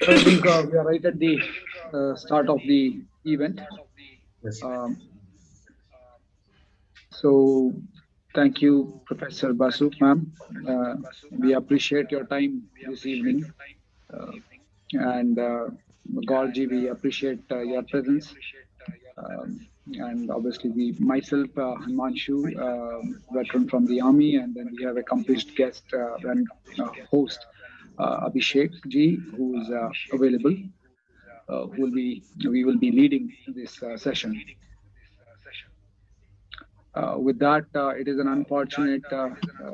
So I think we are right at the start of the event. Yes. Um, so thank you, Professor Basu, ma'am. We appreciate your time this evening. Uh, and Gaurji, we appreciate your presence. And obviously, myself, Himanshu, veteran from the army, and then we have accomplished guest and host Abhishek ji, who is available. We will be leading this session. With that, it is an unfortunate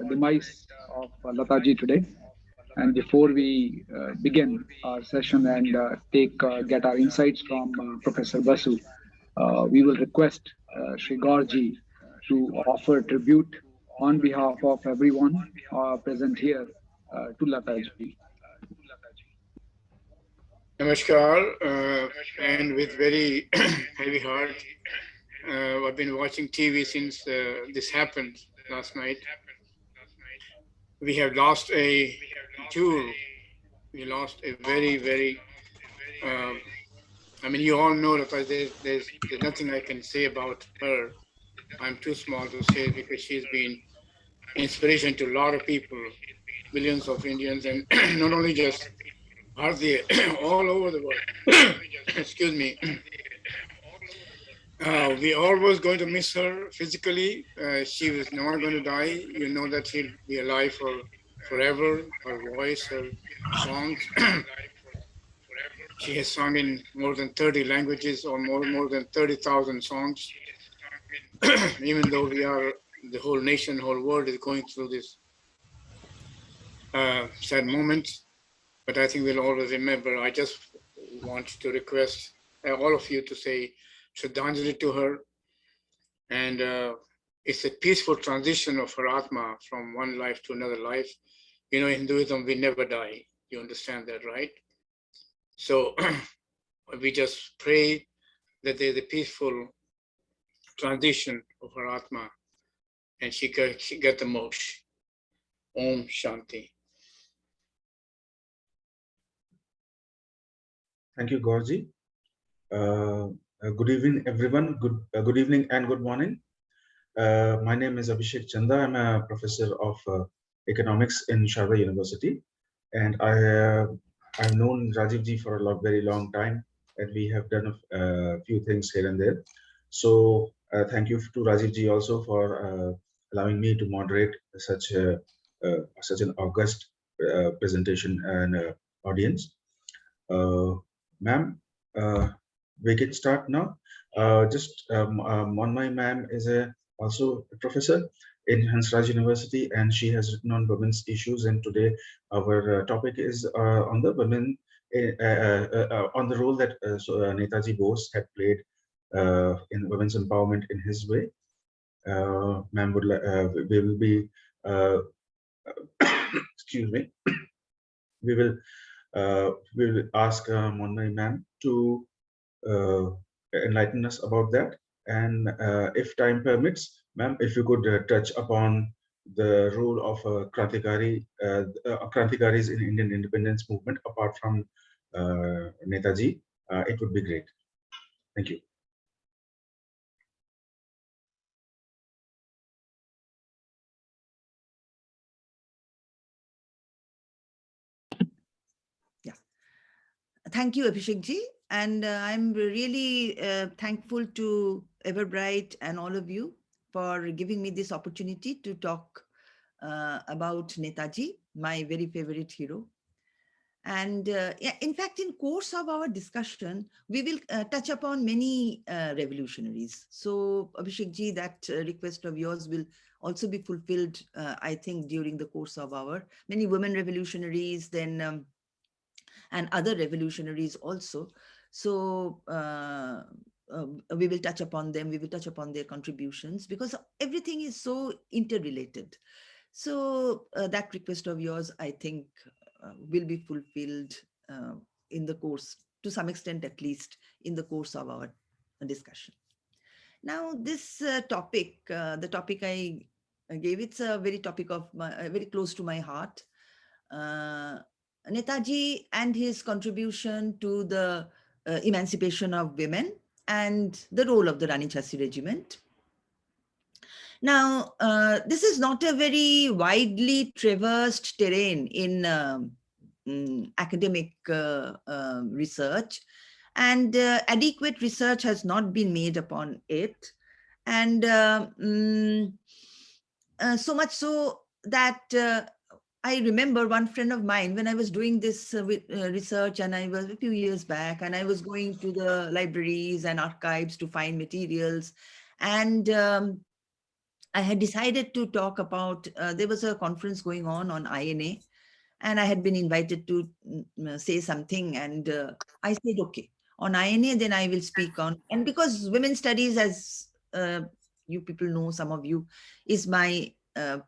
demise of Lataji today. And before we begin our session and get our insights from Professor Basu, we will request Sri Gaurji to offer tribute on behalf of everyone present here to Lataji. Namaskar, and with very heavy heart. I've been watching TV since this happened last night. We have lost a jewel. We lost a very, very. Uh, I mean, you all know that there's nothing I can say about her. I'm too small to say because she's been inspiration to a lot of people, millions of Indians, and not only just Bharatiya, all over the world. Excuse me. We always going to miss her physically. She was not going to die. You know that she'll be alive for forever. Her voice, her songs. She has sung in more than 30 languages or more than 30,000 songs. Even though the whole nation, whole world is going through this sad moment, but I think we'll always remember. I just want to request all of you to say Shraddhanjali to her. And it's a peaceful transition of her Atma from one life to another life. You know, in Hinduism, we never die. You understand that, right? So we just pray that there's a peaceful transition of her Atma and she get the moksha. Om Shanti. Thank you, Gaurji. Good evening, everyone. Good evening and good morning. My name is Abhishek Chanda. I'm a professor of economics in Sharda University, and I've known Rajiv ji for a very long time, and we have done a few things here and there. So thank you to Rajiv ji also for allowing me to moderate such an august presentation and audience. Ma'am, we can start now. Monmayee ma'am is also a professor in Hansraj University, and she has written on women's issues. And today, our topic is on the women, on the role that Netaji Bose had played in women's empowerment in his way. Ma'am we will be, excuse me, we will ask Monmayee ma'am to enlighten us about that. And if time permits, ma'am, if you could touch upon the role of Krantikaris in Indian independence movement, apart from Netaji, it would be great. Thank you. Thank you, Abhishek ji. And I'm really thankful to Everbright and all of you for giving me this opportunity to talk about Netaji, my very favorite hero. And in fact, in course of our discussion, we will touch upon many revolutionaries. So Abhishek ji, that request of yours will also be fulfilled, I think, during the course of our many women revolutionaries, then and other revolutionaries also. So we will touch upon them, we will touch upon their contributions, because everything is so interrelated. So that request of yours, I think, will be fulfilled in the course, to some extent at least, in the course of our discussion. Now, this topic, the topic I gave, it's a very topic of very close to my heart. Netaji and his contribution to the emancipation of women and the role of the Rani Jhansi Regiment. Now, this is not a very widely traversed terrain in academic research, and adequate research has not been made upon it. And so much so that I remember one friend of mine, when I was doing this research, and I was a few years back, and I was going to the libraries and archives to find materials. And I had decided to talk about, there was a conference going on INA, and I had been invited to say something. And I said, okay, on INA, then I will speak on, and because women's studies, as you people know, some of you, is my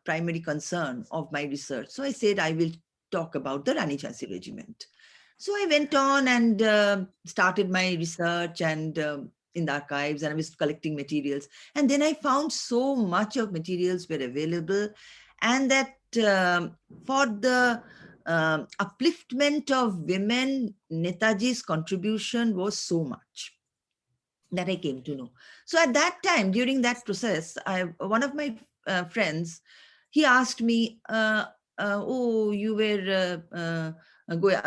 primary concern of my research. So I said, I will talk about the Rani Jhansi Regiment. So I went on and started my research and in the archives, and I was collecting materials. And then I found so much of materials were available, and that for the upliftment of women, Netaji's contribution was so much that I came to know. So at that time, during that process, one of my friends, he asked me, "Oh, you were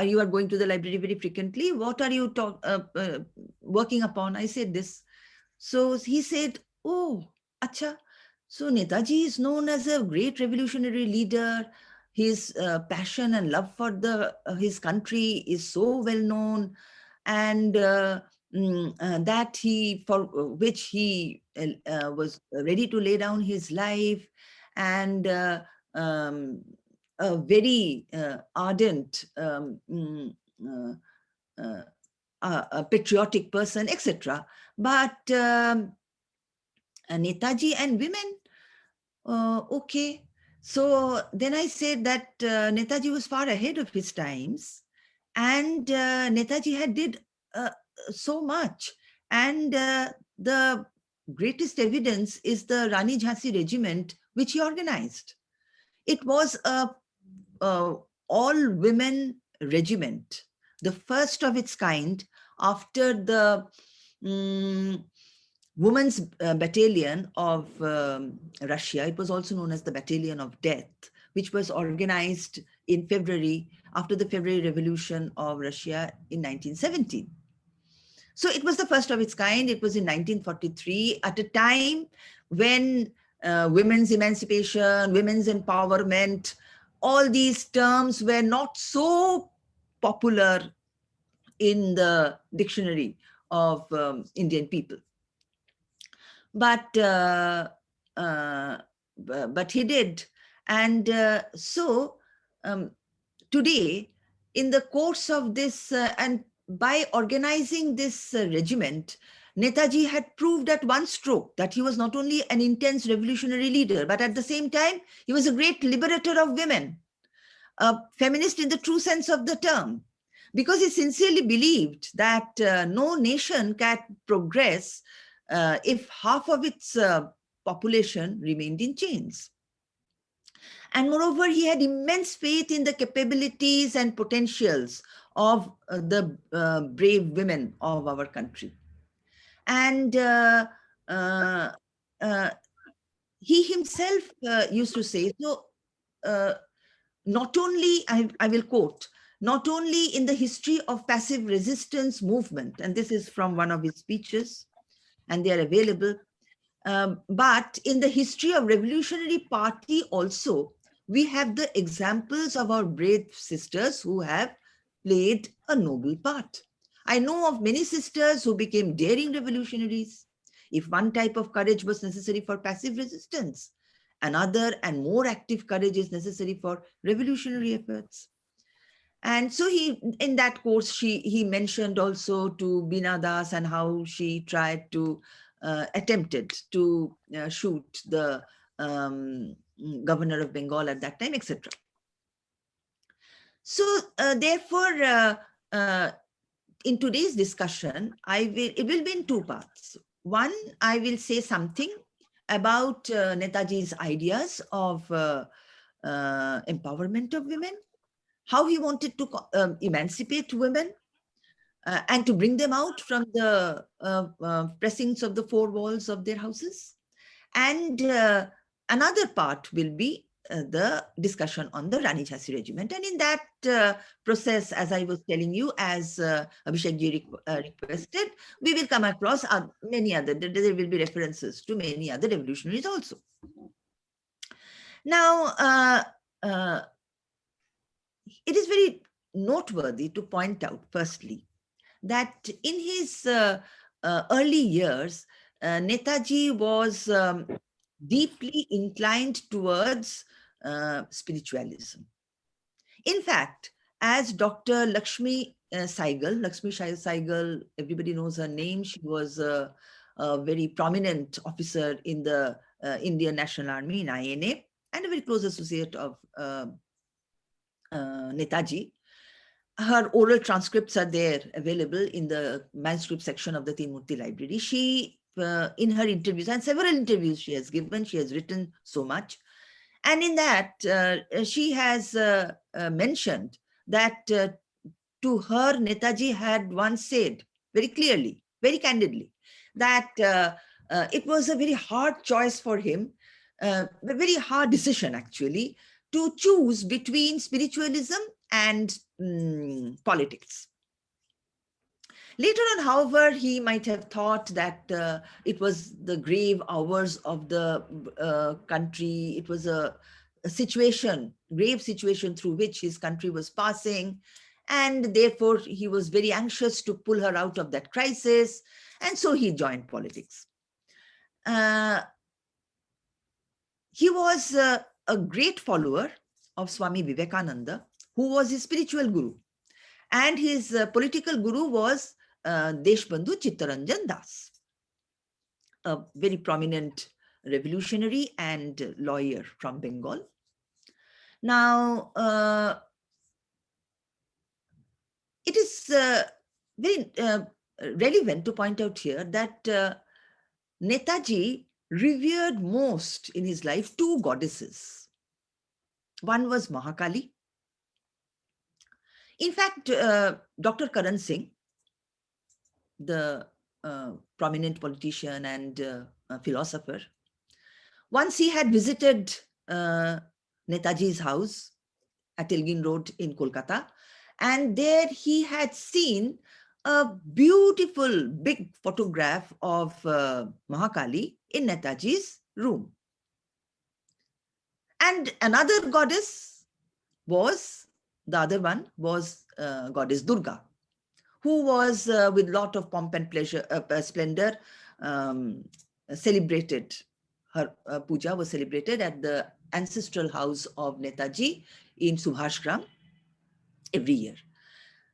you are going to the library very frequently. What are you working upon?" I said this. So he said, "Oh, acha. So Netaji is known as a great revolutionary leader. His passion and love for his country is so well known, and that he, for which he was ready to lay down his life, and a very ardent a patriotic person, etc. But Netaji and women, okay." So then I said that Netaji was far ahead of his times, and Netaji had did so much. And the greatest evidence is the Rani Jhansi Regiment, which he organized. It was a all-women regiment, the first of its kind after the Women's Battalion of Russia. It was also known as the Battalion of Death, which was organized in February, after the February Revolution of Russia in 1917. So it was the first of its kind. It was in 1943, at a time when women's emancipation, women's empowerment, all these terms were not so popular in the dictionary of Indian people. But he did. And so today, in the course of this, and by organizing this regiment, Netaji had proved at one stroke that he was not only an intense revolutionary leader, but at the same time, he was a great liberator of women, a feminist in the true sense of the term, because he sincerely believed that no nation can progress if half of its population remained in chains. And moreover, he had immense faith in the capabilities and potentials of the brave women of our country. And he himself used to say, so not only, I will quote, not only in the history of passive resistance movement, and this is from one of his speeches, and they are available, but in the history of revolutionary party also, we have the examples of our brave sisters who have played a noble part. I know of many sisters who became daring revolutionaries. If one type of courage was necessary for passive resistance, another and more active courage is necessary for revolutionary efforts. And so in that course, he mentioned also to Bina Das and how she tried to, attempted to shoot the governor of Bengal at that time, etc. So therefore, in today's discussion, it will be in two parts. One, I will say something about Netaji's ideas of empowerment of women, how he wanted to emancipate women and to bring them out from the precincts of the four walls of their houses. And another part will be the discussion on the Rani Jhansi regiment. And in that process, as I was telling you, as Abhishek ji requested, we will come across many other, there will be references to many other revolutionaries also. Now, it is very noteworthy to point out, firstly, that in his early years, Netaji was deeply inclined towards spiritualism. In fact, as Dr. Lakshmi Saigal, everybody knows her name. She was a very prominent officer in the Indian National Army, in INA, and a very close associate of Netaji. Her oral transcripts are there available in the manuscript section of the Tinmurti library. She, in her interviews, and several interviews she has given, she has written so much. And in that, she has mentioned that to her, Netaji had once said very clearly, very candidly, that it was a very hard choice for him, a very hard decision actually, to choose between spiritualism and politics. Later on, however, he might have thought that it was the grave hours of the country. It was a situation, grave situation through which his country was passing. And therefore, he was very anxious to pull her out of that crisis. And so he joined politics. He was a great follower of Swami Vivekananda, who was his spiritual guru. And his political guru was Deshbandhu Chittaranjan Das, a very prominent revolutionary and lawyer from Bengal. Now, it is very relevant to point out here that Netaji revered most in his life two goddesses. One was Mahakali. In fact, Dr. Karan Singh, the prominent politician and philosopher, once he had visited Netaji's house at Elgin Road in Kolkata, and there he had seen a beautiful big photograph of Mahakali in Netaji's room. And another goddess was, the other one was goddess Durga, who was with lot of pomp and pleasure, splendor, celebrated. Her puja was celebrated at the ancestral house of Netaji in Subhashgram every year.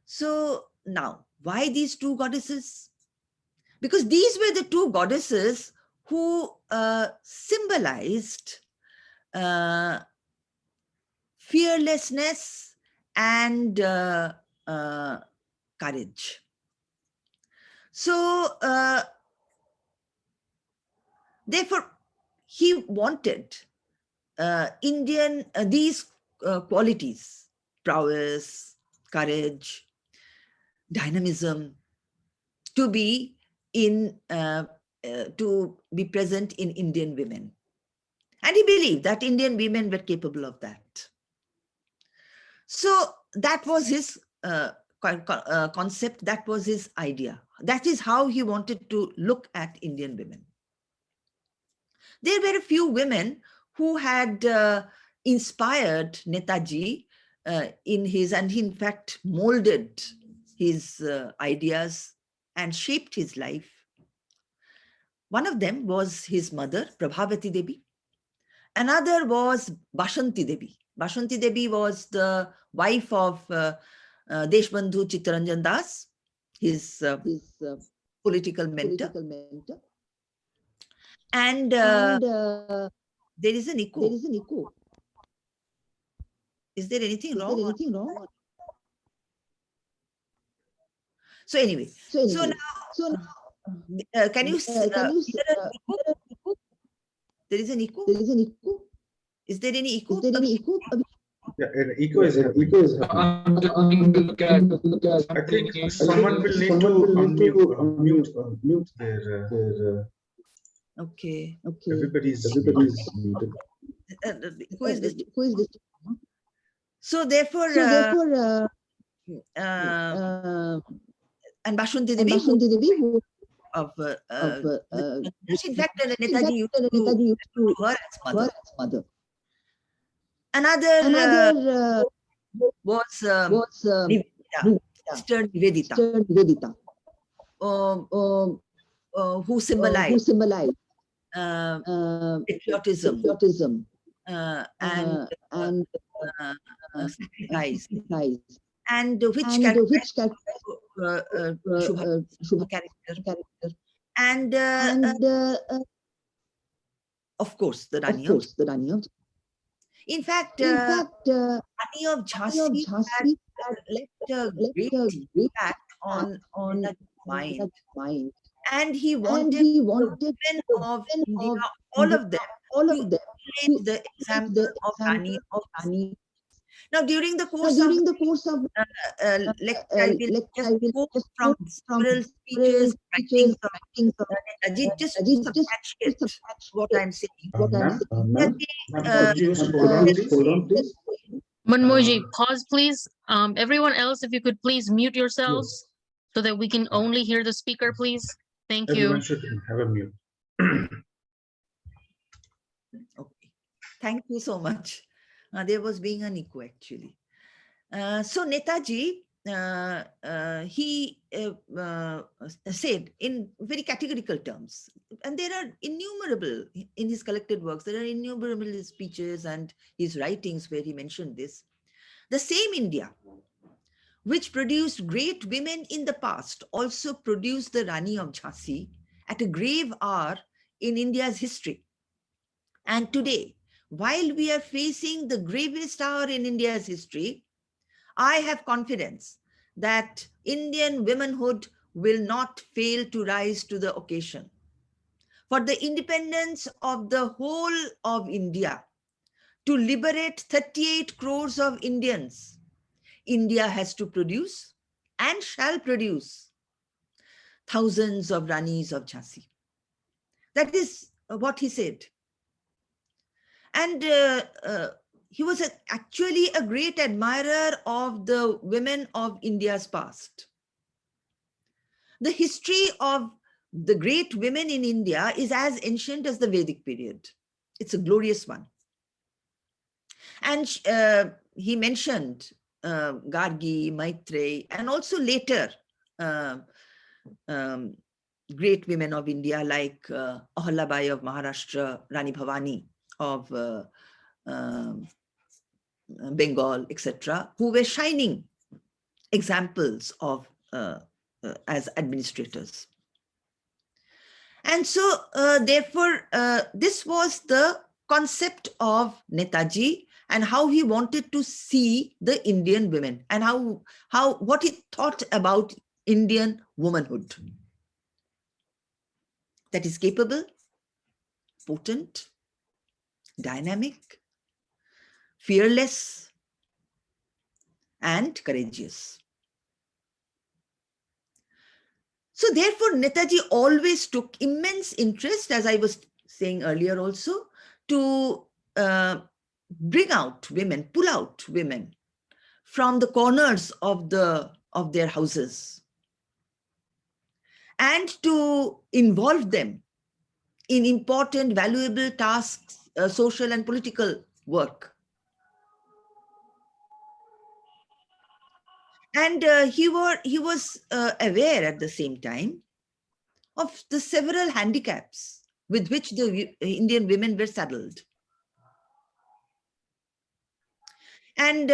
So now, why these two goddesses? Because these were the two goddesses who symbolized fearlessness and courage. So therefore, he wanted these qualities, prowess, courage, dynamism, to be present in Indian women. And he believed that Indian women were capable of that. So that was his concept, that was his idea. That is how he wanted to look at Indian women. There were a few women who had inspired Netaji and he in fact molded his ideas and shaped his life. One of them was his mother, Prabhavati Devi. Another was Bashanti Devi. Bashanti Devi was the wife of Deshbandhu Chittaranjan Das, his political mentor. And there is an echo. Is there anything wrong? So anyway, so now, can you hear an echo? There is an echo. Is there any echo? Yeah, an echo is happening. I'm just trying to look at I think something is someone will need to mute their. Okay. Everybody's muted. Who is this? So therefore, and Bashunti Devi, who of in fact, Netaji used to her as mother. Another was Nivedita, Sister Nivedita, who symbolized patriotism and sacrifice, and which character, Shubha character, and of course the Rani of. In fact, Rani of Jhansi had left a great impact on Netaji's mind, and he wanted the women of India, all of them, to emulate the example of Rani of Jhansi. Now, during the course of lecture, I will just quote from several speeches, writings of Netaji, just to substantiate what I'm saying. Ma'am, could you just hold on, please? Monmayee, pause, please. Everyone else, if you could please mute yourselves so that we can only hear the speaker, please. Thank you. Everyone should have a mute. Okay. Thank you so much. There was being an echo actually. So Netaji, he said in very categorical terms, and there are innumerable in his collected works, there are innumerable speeches and his writings where he mentioned this. The same India, which produced great women in the past, also produced the Rani of Jhansi at a grave hour in India's history. And today, while we are facing the gravest hour in India's history, I have confidence that Indian womanhood will not fail to rise to the occasion. For the independence of the whole of India, to liberate 38 crores of Indians, India has to produce and shall produce thousands of Ranis of Jhansi. That is what he said. And he was actually a great admirer of the women of India's past. The history of the great women in India is as ancient as the Vedic period. It's a glorious one. And he mentioned Gargi, Maitreyi, and also later great women of India like Ahilyabai of Maharashtra, Rani Bhavani of Bengal, etc., who were shining examples of as administrators. And so, therefore, this was the concept of Netaji and how he wanted to see the Indian women and what he thought about Indian womanhood. That is capable, potent, dynamic, fearless, and courageous. So therefore, Netaji always took immense interest, as I was saying earlier also, to bring out women, pull out women from the corners of their houses and to involve them in important, valuable tasks, social and political work. And he was aware at the same time of the several handicaps with which the Indian women were saddled. And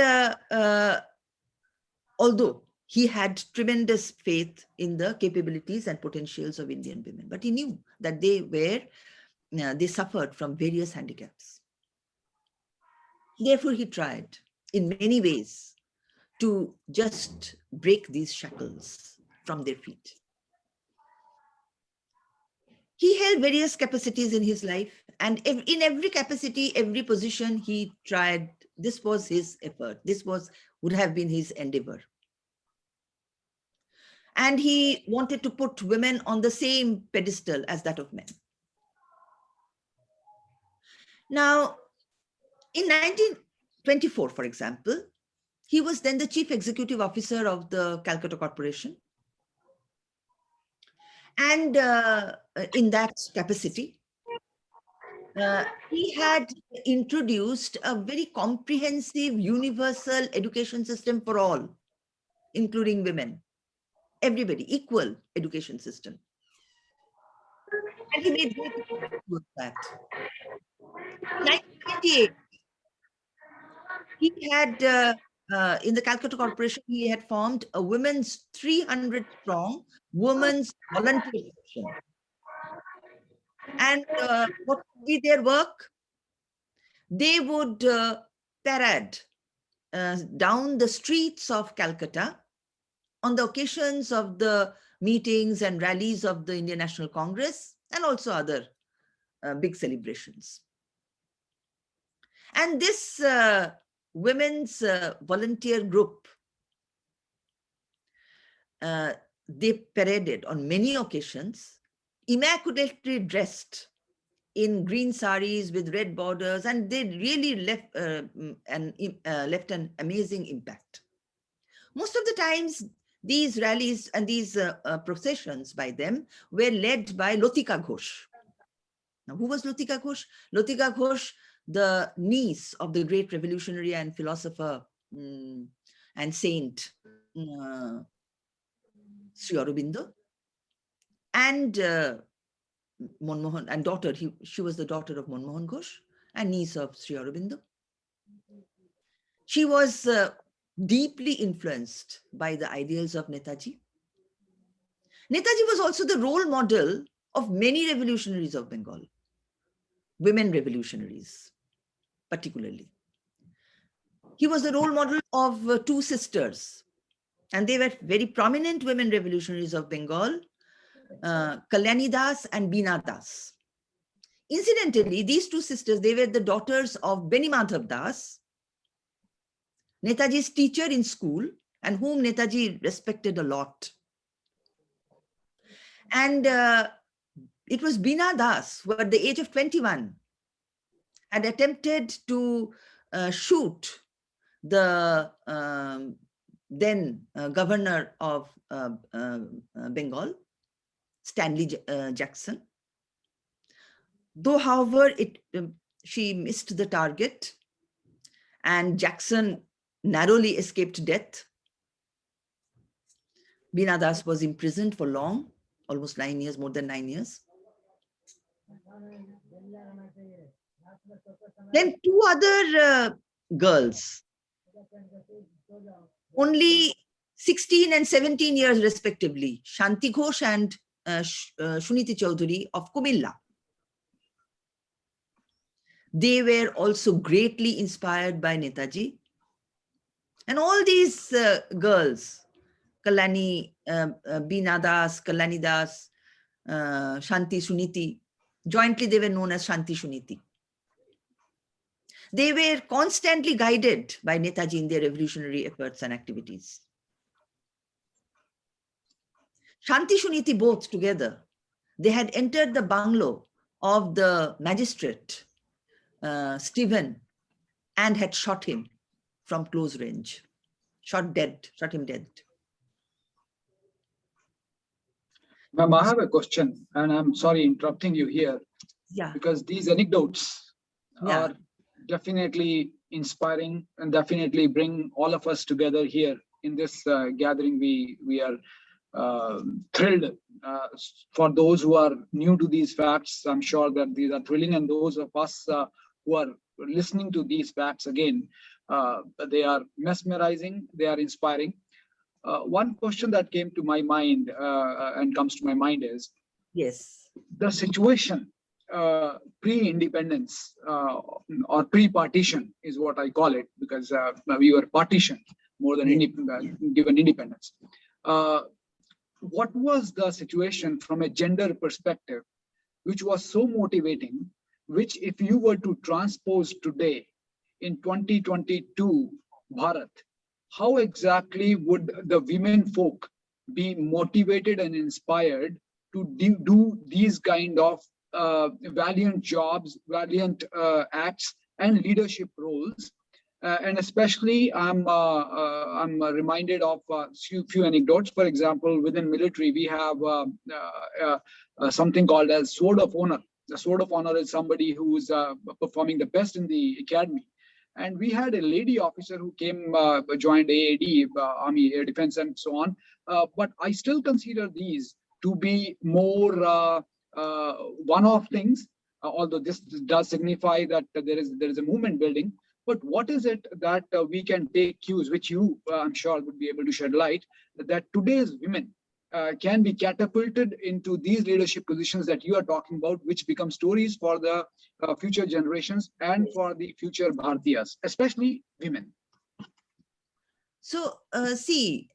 although he had tremendous faith in the capabilities and potentials of Indian women, but he knew that they suffered from various handicaps. Therefore, he tried in many ways to just break these shackles from their feet. He held various capacities in his life, and in every capacity, every position, he tried This was his effort. This would have been his endeavor. And he wanted to put women on the same pedestal as that of men. Now, in 1924, for example, he was then the chief executive officer of the Calcutta Corporation. And in that capacity, he had introduced a very comprehensive universal education system for all, including women, everybody, equal education system. And he made great progress with that. In 1928, he had, in the Calcutta Corporation, he had formed a women's 300-strong women's volunteer section. And what would be their work? They would parade down the streets of Calcutta on the occasions of the meetings and rallies of the Indian National Congress and also other big celebrations. And this women's volunteer group, they paraded on many occasions, immaculately dressed in green saris with red borders, and they really left an amazing impact. Most of the times, these rallies and these processions by them were led by Latika Ghosh. Now, who was Latika Ghosh? Latika Ghosh, the niece of the great revolutionary and philosopher and saint Sri Aurobindo, and Monmohan, and daughter, she was the daughter of Monmohan Ghosh and niece of Sri Aurobindo. She was deeply influenced by the ideals of Netaji. Netaji was also the role model of many revolutionaries of Bengal, women revolutionaries particularly. He was the role model of two sisters, and they were very prominent women revolutionaries of Bengal, Kalyani Das and Beena Das. Incidentally, these two sisters, they were the daughters of Beni Madhav Das, Netaji's teacher in school, and whom Netaji respected a lot. And it was Beena Das, who at the age of 21 had attempted to shoot the then governor of Bengal, Stanley Jackson. Though, however, she missed the target and Jackson narrowly escaped death. Beena Das was imprisoned for long, almost 9 years, more than 9 years. Then two other girls, only 16 and 17 years respectively, Shanti Ghosh and Shuniti Chaudhary of Kumilla. They were also greatly inspired by Netaji. And all these girls, Kalyani, Beena Das, Kalyani Das, Shanti Shuniti, jointly they were known as Shanti Shuniti. They were constantly guided by Netaji in their revolutionary efforts and activities. Shanti Shuniti both together, they had entered the bungalow of the magistrate, Stephen, and had shot him from close range, shot him dead. Ma'am, I have a question, and I'm sorry interrupting you here. Yeah. Because these anecdotes are definitely inspiring and definitely bring all of us together here in this gathering. We are thrilled. For those who are new to these facts, I'm sure that these are thrilling, and those of us who are listening to these facts again, they are mesmerizing, they are inspiring. One question that came to my mind and comes to my mind is, yes, the situation pre-independence or pre-partition is what I call it, because we were partitioned more than given independence. What was the situation from a gender perspective, which was so motivating, which if you were to transpose today in 2022 Bharat, how exactly would the women folk be motivated and inspired to do these kind of valiant jobs, valiant acts, and leadership roles? And especially, I'm reminded of few anecdotes. For example, within military, we have something called as Sword of Honor. The Sword of Honor is somebody who's performing the best in the academy. And we had a lady officer who came, joined AAD, Army Air Defense, and so on. But I still consider these to be more one-off things, although this does signify that there is a movement building. But what is it that we can take cues, which you, I'm sure, would be able to shed light, that today's women can be catapulted into these leadership positions that you are talking about, which become stories for the future generations and for the future Bharatiyas, especially women? So, see,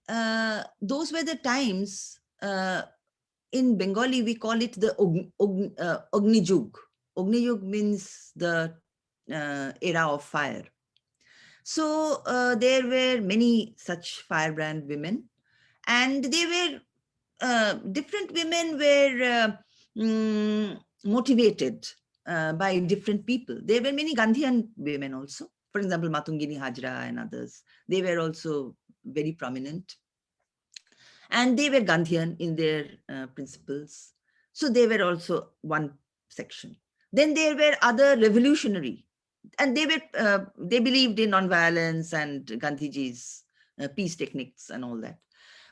those were the times. In Bengali, we call it the Agni Yug. Agni Yug means the era of fire. So there were many such firebrand women, and they were different women were motivated by different people. There were many Gandhian women also. For example, Matungini Hajra and others. They were also very prominent. And they were Gandhian in their principles. So they were also one section. Then there were other revolutionary, and they believed in nonviolence and Gandhiji's peace techniques and all that.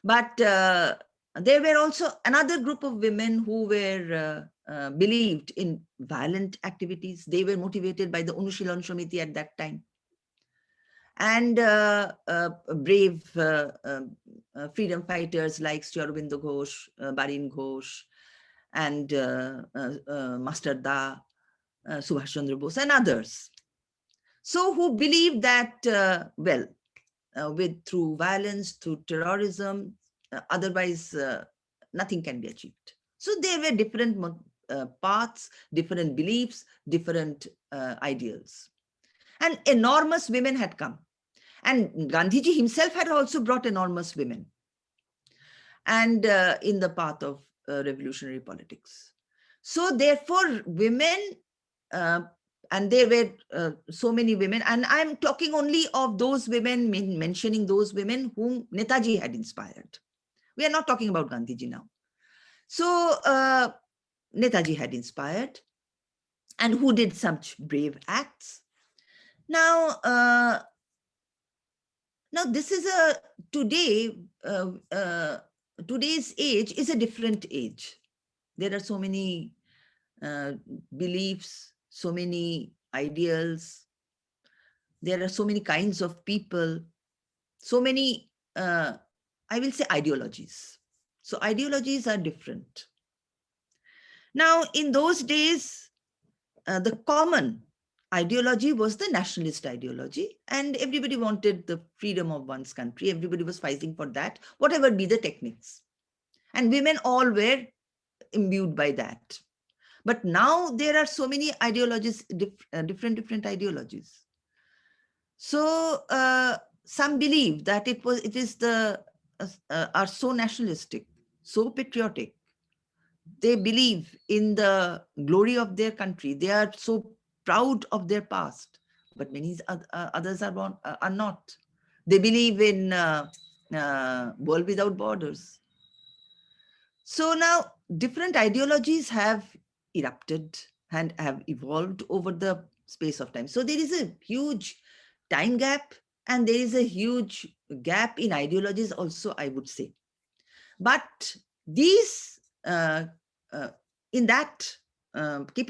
But there were also another group of women who were believed in violent activities. They were motivated by the Anushilan Samiti at that time. And brave freedom fighters like Sri Aurobindo Ghosh, Barin Ghosh, and Master Da, Subhash Chandra Bose, and others. So who believed that, through violence, through terrorism, otherwise nothing can be achieved. So there were different paths, different beliefs, different ideals. And enormous women had come. And Gandhiji himself had also brought enormous women and in the path of revolutionary politics. So therefore, women, and there were so many women, and I'm talking only of those women, mentioning those women whom Netaji had inspired. We are not talking about Gandhiji now. So Netaji had inspired, and who did such brave acts. Now, this is today's age is a different age. There are so many beliefs, so many ideals. There are so many kinds of people, so many, I will say, ideologies. So ideologies are different. Now, in those days, the common ideology was the nationalist ideology, and everybody wanted the freedom of one's country. Everybody was fighting for that, whatever be the techniques. And women all were imbued by that. But now there are so many ideologies, different ideologies. So some believe that it is are so nationalistic, so patriotic. They believe in the glory of their country. They are so proud of their past, but many others are not. They believe in world without borders. So now different ideologies have erupted and have evolved over the space of time. So there is a huge time gap, and there is a huge gap in ideologies also, I would say. But these, keeping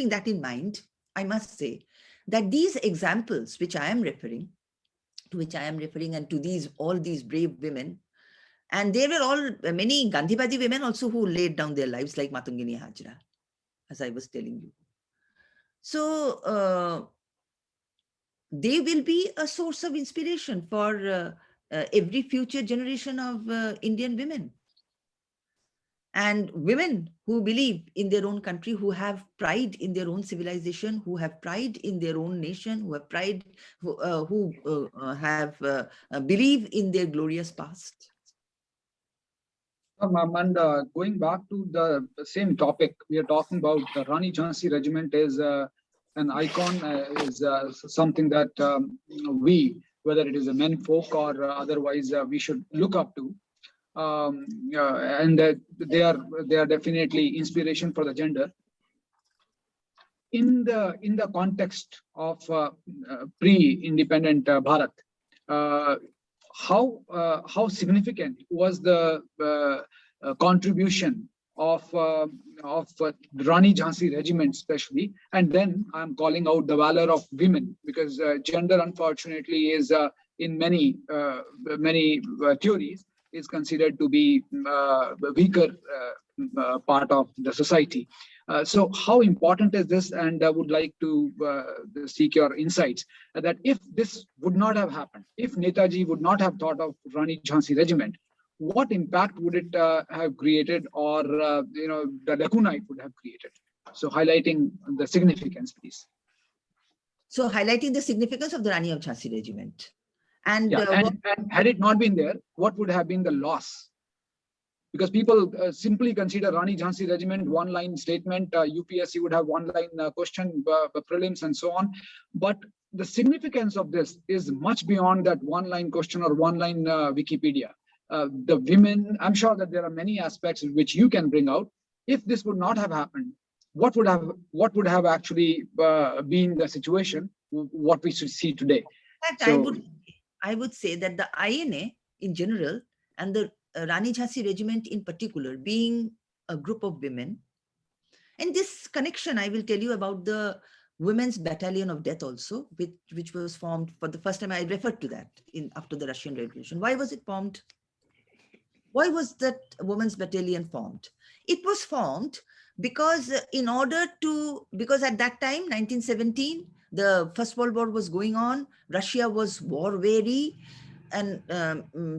that in mind, I must say that these examples which I am referring, and to all these brave women, and there were all many Gandhivadi women also who laid down their lives, like Matungini Hajra, as I was telling you. So they will be a source of inspiration for every future generation of Indian women. and women who believe in their own country, who have pride in their own civilization, who have pride in their own nation, who have pride, believe in their glorious past. And going back to the same topic, we are talking about the Rani Jhansi Regiment is an icon, is something that we, whether it is a men folk or otherwise, we should look up to. And they are definitely inspiration for the gender. In the context of pre-independent Bharat, how significant was the contribution of Rani Jhansi Regiment, especially, and then I'm calling out the valor of women, because gender, unfortunately, is in many theories is considered to be weaker part of the society. So how important is this? And I would like to seek your insights that if this would not have happened, if Netaji would not have thought of Rani Jhansi Regiment, what impact would it have created, or the lacuna it would have created? So highlighting the significance, please. So highlighting the significance of the Rani of Jhansi Regiment. And, and had it not been there, what would have been the loss? Because people simply consider Rani Jhansi Regiment one-line statement, UPSC would have one-line question, prelims and so on. But the significance of this is much beyond that one-line question or one-line Wikipedia. The women, I'm sure that there are many aspects which you can bring out. If this would not have happened, what would have actually been the situation, what we should see today? So, I would say that the INA in general and the Rani Jhansi Regiment in particular, being a group of women, and this connection, I will tell you about the Women's Battalion of Death also, which was formed for the first time. I referred to that after the Russian Revolution. Why was it formed? Why was that Women's Battalion formed? It was formed because because at that time, 1917, the First World War was going on. Russia was war weary. And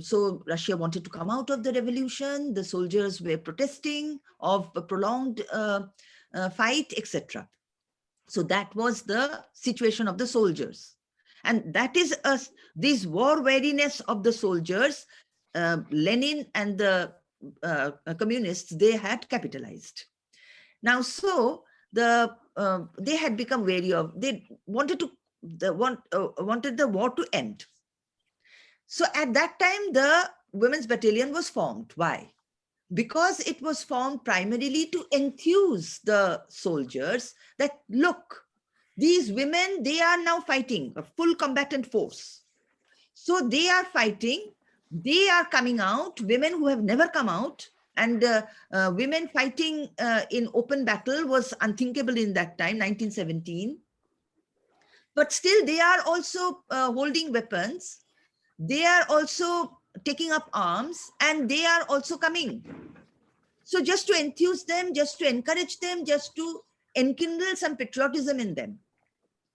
so Russia wanted to come out of the revolution. The soldiers were protesting of a prolonged fight, etc. So that was the situation of the soldiers. And that is this war weariness of the soldiers, Lenin and the communists, they had capitalized. Now, so they had become wary of, they wanted the war to end. So at that time, the Women's Battalion was formed. Why? Because it was formed primarily to enthuse the soldiers that, look, these women, they are now fighting a full combatant force. So they are fighting, they are coming out, women who have never come out, and women fighting in open battle was unthinkable in that time, 1917. But still, they are also holding weapons. They are also taking up arms, and they are also coming. So just to enthuse them, just to encourage them, just to enkindle some patriotism in them.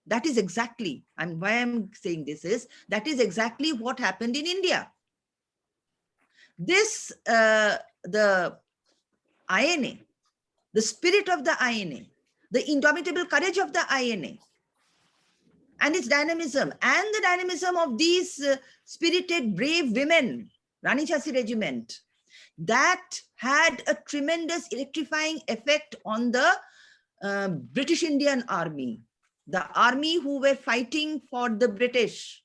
That is exactly, and why I'm saying this is, that is exactly what happened in India. This, the INA, the spirit of the INA, the indomitable courage of the INA, and its dynamism, and the dynamism of these spirited, brave women, Rani Jhansi Regiment, that had a tremendous electrifying effect on the British Indian Army, the army who were fighting for the British,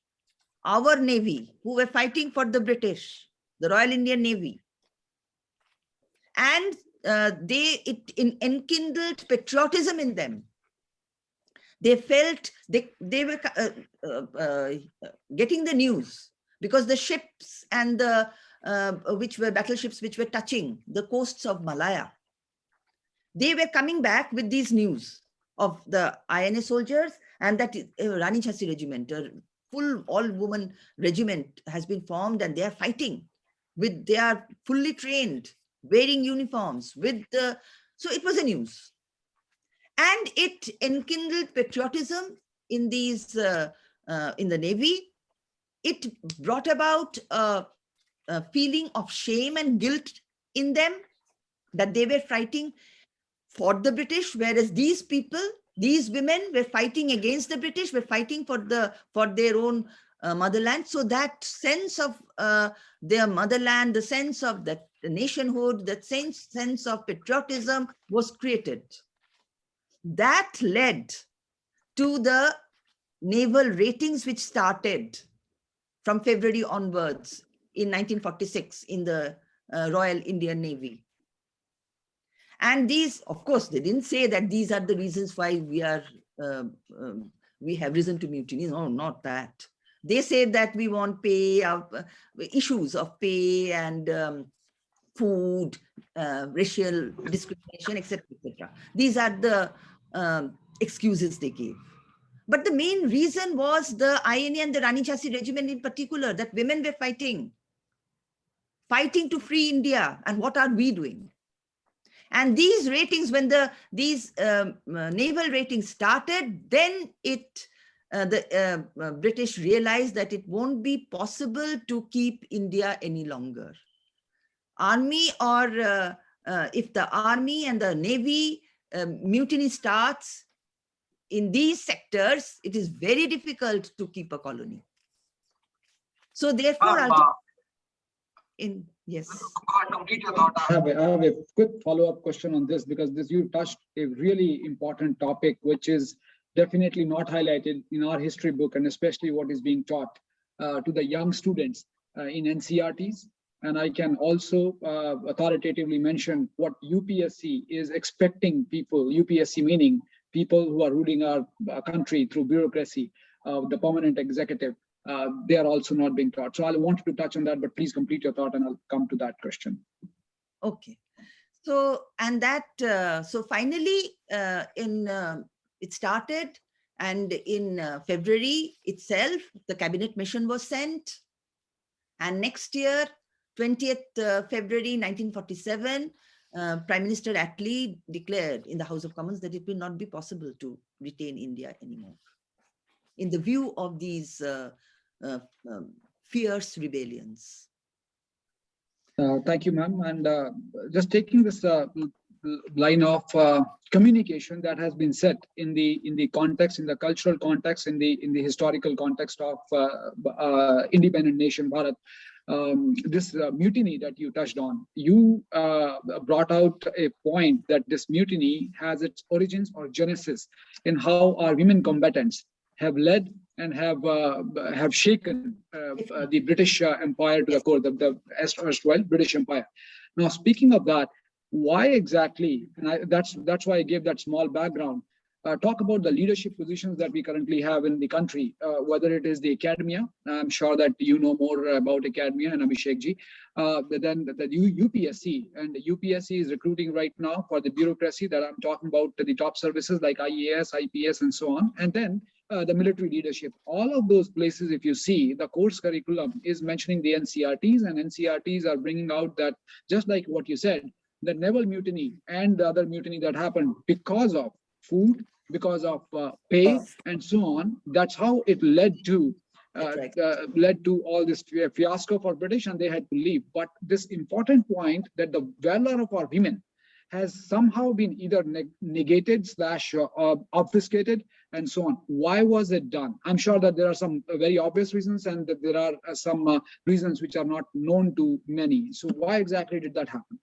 our Navy, who were fighting for the British, the Royal Indian Navy. And it enkindled patriotism in them. They felt they were getting the news, because the ships and the which were battleships which were touching the coasts of Malaya, they were coming back with these news of the INA soldiers, and that Rani Jhansi Regiment, a full all-woman regiment, has been formed, and they are fighting with, they are fully trained, wearing uniforms with the, so it was a news. And it enkindled patriotism in these, in the Navy. It brought about a feeling of shame and guilt in them. that they were fighting for the British, whereas these people, these women were fighting against the British, were fighting for their own motherland. So that sense of their motherland, the sense of that nationhood, that sense of patriotism was created. That led to the naval ratings, which started from February onwards in 1946 in the Royal Indian Navy. And these, of course, they didn't say that these are the reasons why we have risen to mutiny. No, not that. They said that we want pay, issues of pay and food, racial discrimination, etc., etc. These are the excuses they gave. But the main reason was the INA and the Rani Jhansi Regiment in particular, that women were fighting to free India. And what are we doing? And these ratings, when these naval ratings started, then the British realized that it won't be possible to keep India any longer. Army, or if the army and the navy mutiny starts in these sectors, it is very difficult to keep a colony. So therefore, yes. Complete your thought. I have a quick follow-up question on this, because you touched a really important topic, which is definitely not highlighted in our history book, and especially what is being taught to the young students in NCRTs. And I can also authoritatively mention what UPSC is expecting people, UPSC meaning people who are ruling our country through bureaucracy, the permanent executive. They are also not being taught. So I wanted to touch on that, but please complete your thought and I'll come to that question. Okay. So, and that, so finally, it started, and in February itself, the cabinet mission was sent. And next year, 20th February 1947, Prime Minister Attlee declared in the House of Commons that it will not be possible to retain India anymore, in the view of these fierce rebellions. Thank you, ma'am. And just taking this line of communication that has been set in the context, in the cultural context, in the historical context of independent nation Bharat, this mutiny that you touched on, you brought out a point that this mutiny has its origins or genesis in how our women combatants have led and have shaken the British Empire to the core, the erstwhile British Empire. Now, speaking of that, why exactly? And that's why I gave that small background. Talk about the leadership positions that we currently have in the country, whether it is the academia. I'm sure that you know more about academia and Abhishek ji. Then the UPSC, and the UPSC is recruiting right now for the bureaucracy that I'm talking about, the top services like IAS, IPS, and so on. And then the military leadership. All of those places, if you see, the course curriculum is mentioning the NCRTs, and NCRTs are bringing out that, just like what you said, the naval mutiny and the other mutiny that happened because of food, because of pay, and so on. That's how it led to all this fiasco for British, and they had to leave. But this important point that the valor of our women has somehow been either negated / obfuscated, and so on. Why was it done? I'm sure that there are some very obvious reasons, and that there are some reasons which are not known to many. So why exactly did that happen?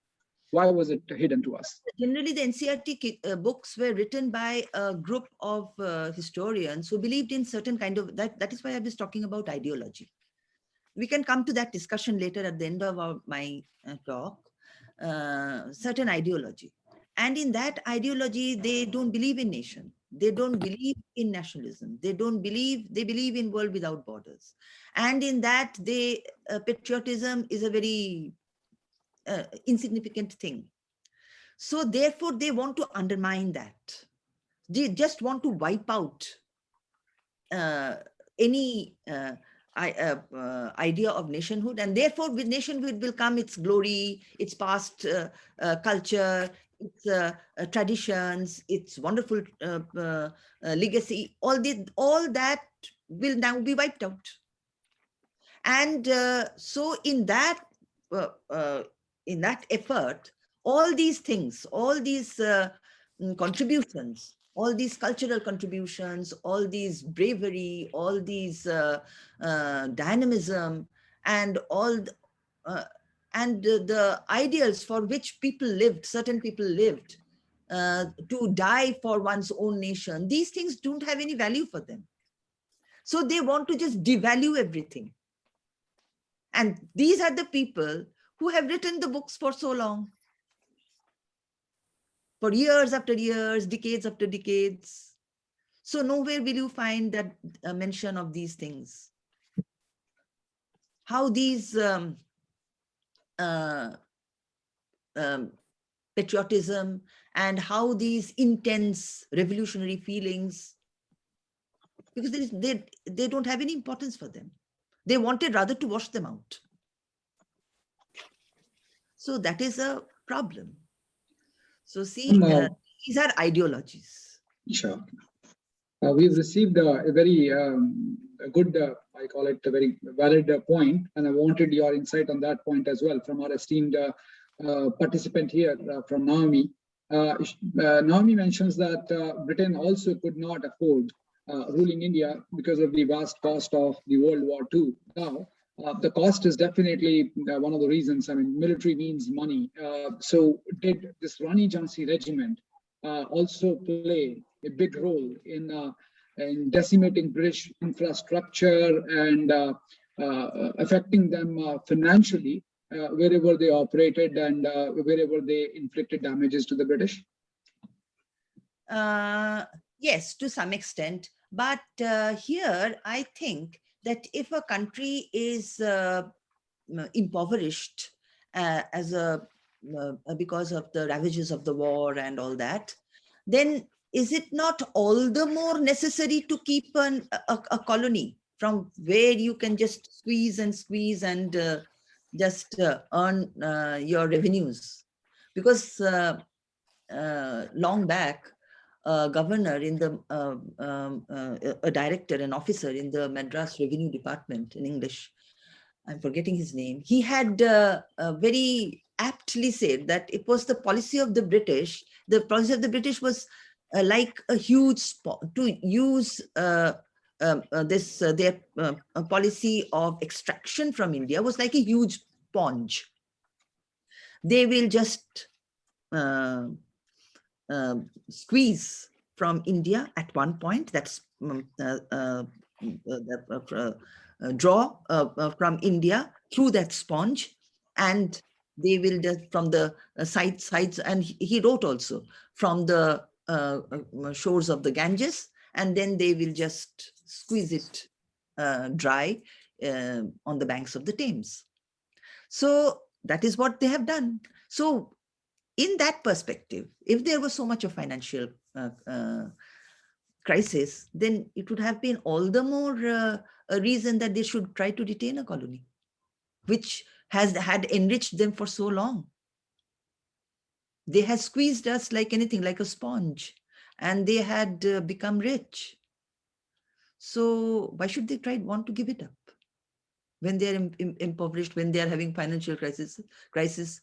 Why was it hidden to us? Generally, the NCRT books were written by a group of historians who believed in certain kind of, that is why I was talking about ideology. We can come to that discussion later at the end of my talk. Certain ideology. And in that ideology, they don't believe in nation. They don't believe in nationalism. They believe in world without borders. And in that, patriotism is a very insignificant thing. So therefore, they want to undermine that. They just want to wipe out any idea of nationhood, and therefore with nationhood will come its glory, its past culture, its traditions, its wonderful legacy. All that will now be wiped out. And so in that effort, all these things, all these contributions, all these cultural contributions, all these bravery, all these dynamism, and all the ideals for which people lived, certain people lived, to die for one's own nation, these things don't have any value for them. So they want to just devalue everything. And these are the people who have written the books for so long. For years after years, decades after decades. So nowhere will you find that mention of these things. How these patriotism and how these intense revolutionary feelings, because they don't have any importance for them. They wanted rather to wash them out. So that is a problem. So see, these are ideologies. Sure. We've received a very good, I call it a very valid point, and I wanted your insight on that point as well from our esteemed participant here, from Naomi. Naomi mentions that Britain also could not afford ruling India because of the vast cost of the World War II. Now, the cost is definitely one of the reasons. I mean, military means money. So did this Rani Jhansi regiment also play a big role in decimating British infrastructure and affecting them financially wherever they operated and wherever they inflicted damages to the British? Yes, to some extent. But here, I think that if a country is impoverished because of the ravages of the war and all that, then is it not all the more necessary to keep a colony from where you can just squeeze and just earn your revenues? Because long back, a governor in the, a director, an officer in the Madras Revenue Department in English, I'm forgetting his name, he had very aptly said that it was the policy of the British was like a huge to use their policy of extraction from India was like a huge sponge. They will just squeeze from India at one point, that's draw from India through that sponge, and they will just from the sides, and he wrote also from the shores of the Ganges, and then they will just squeeze it dry on the banks of the Thames. So that is what they have done. So in that perspective, if there was so much of financial crisis, then it would have been all the more a reason that they should try to retain a colony, which had enriched them for so long. They had squeezed us like anything, like a sponge, and they had become rich. So why should they want to give it up when they are impoverished, when they are having financial crisis?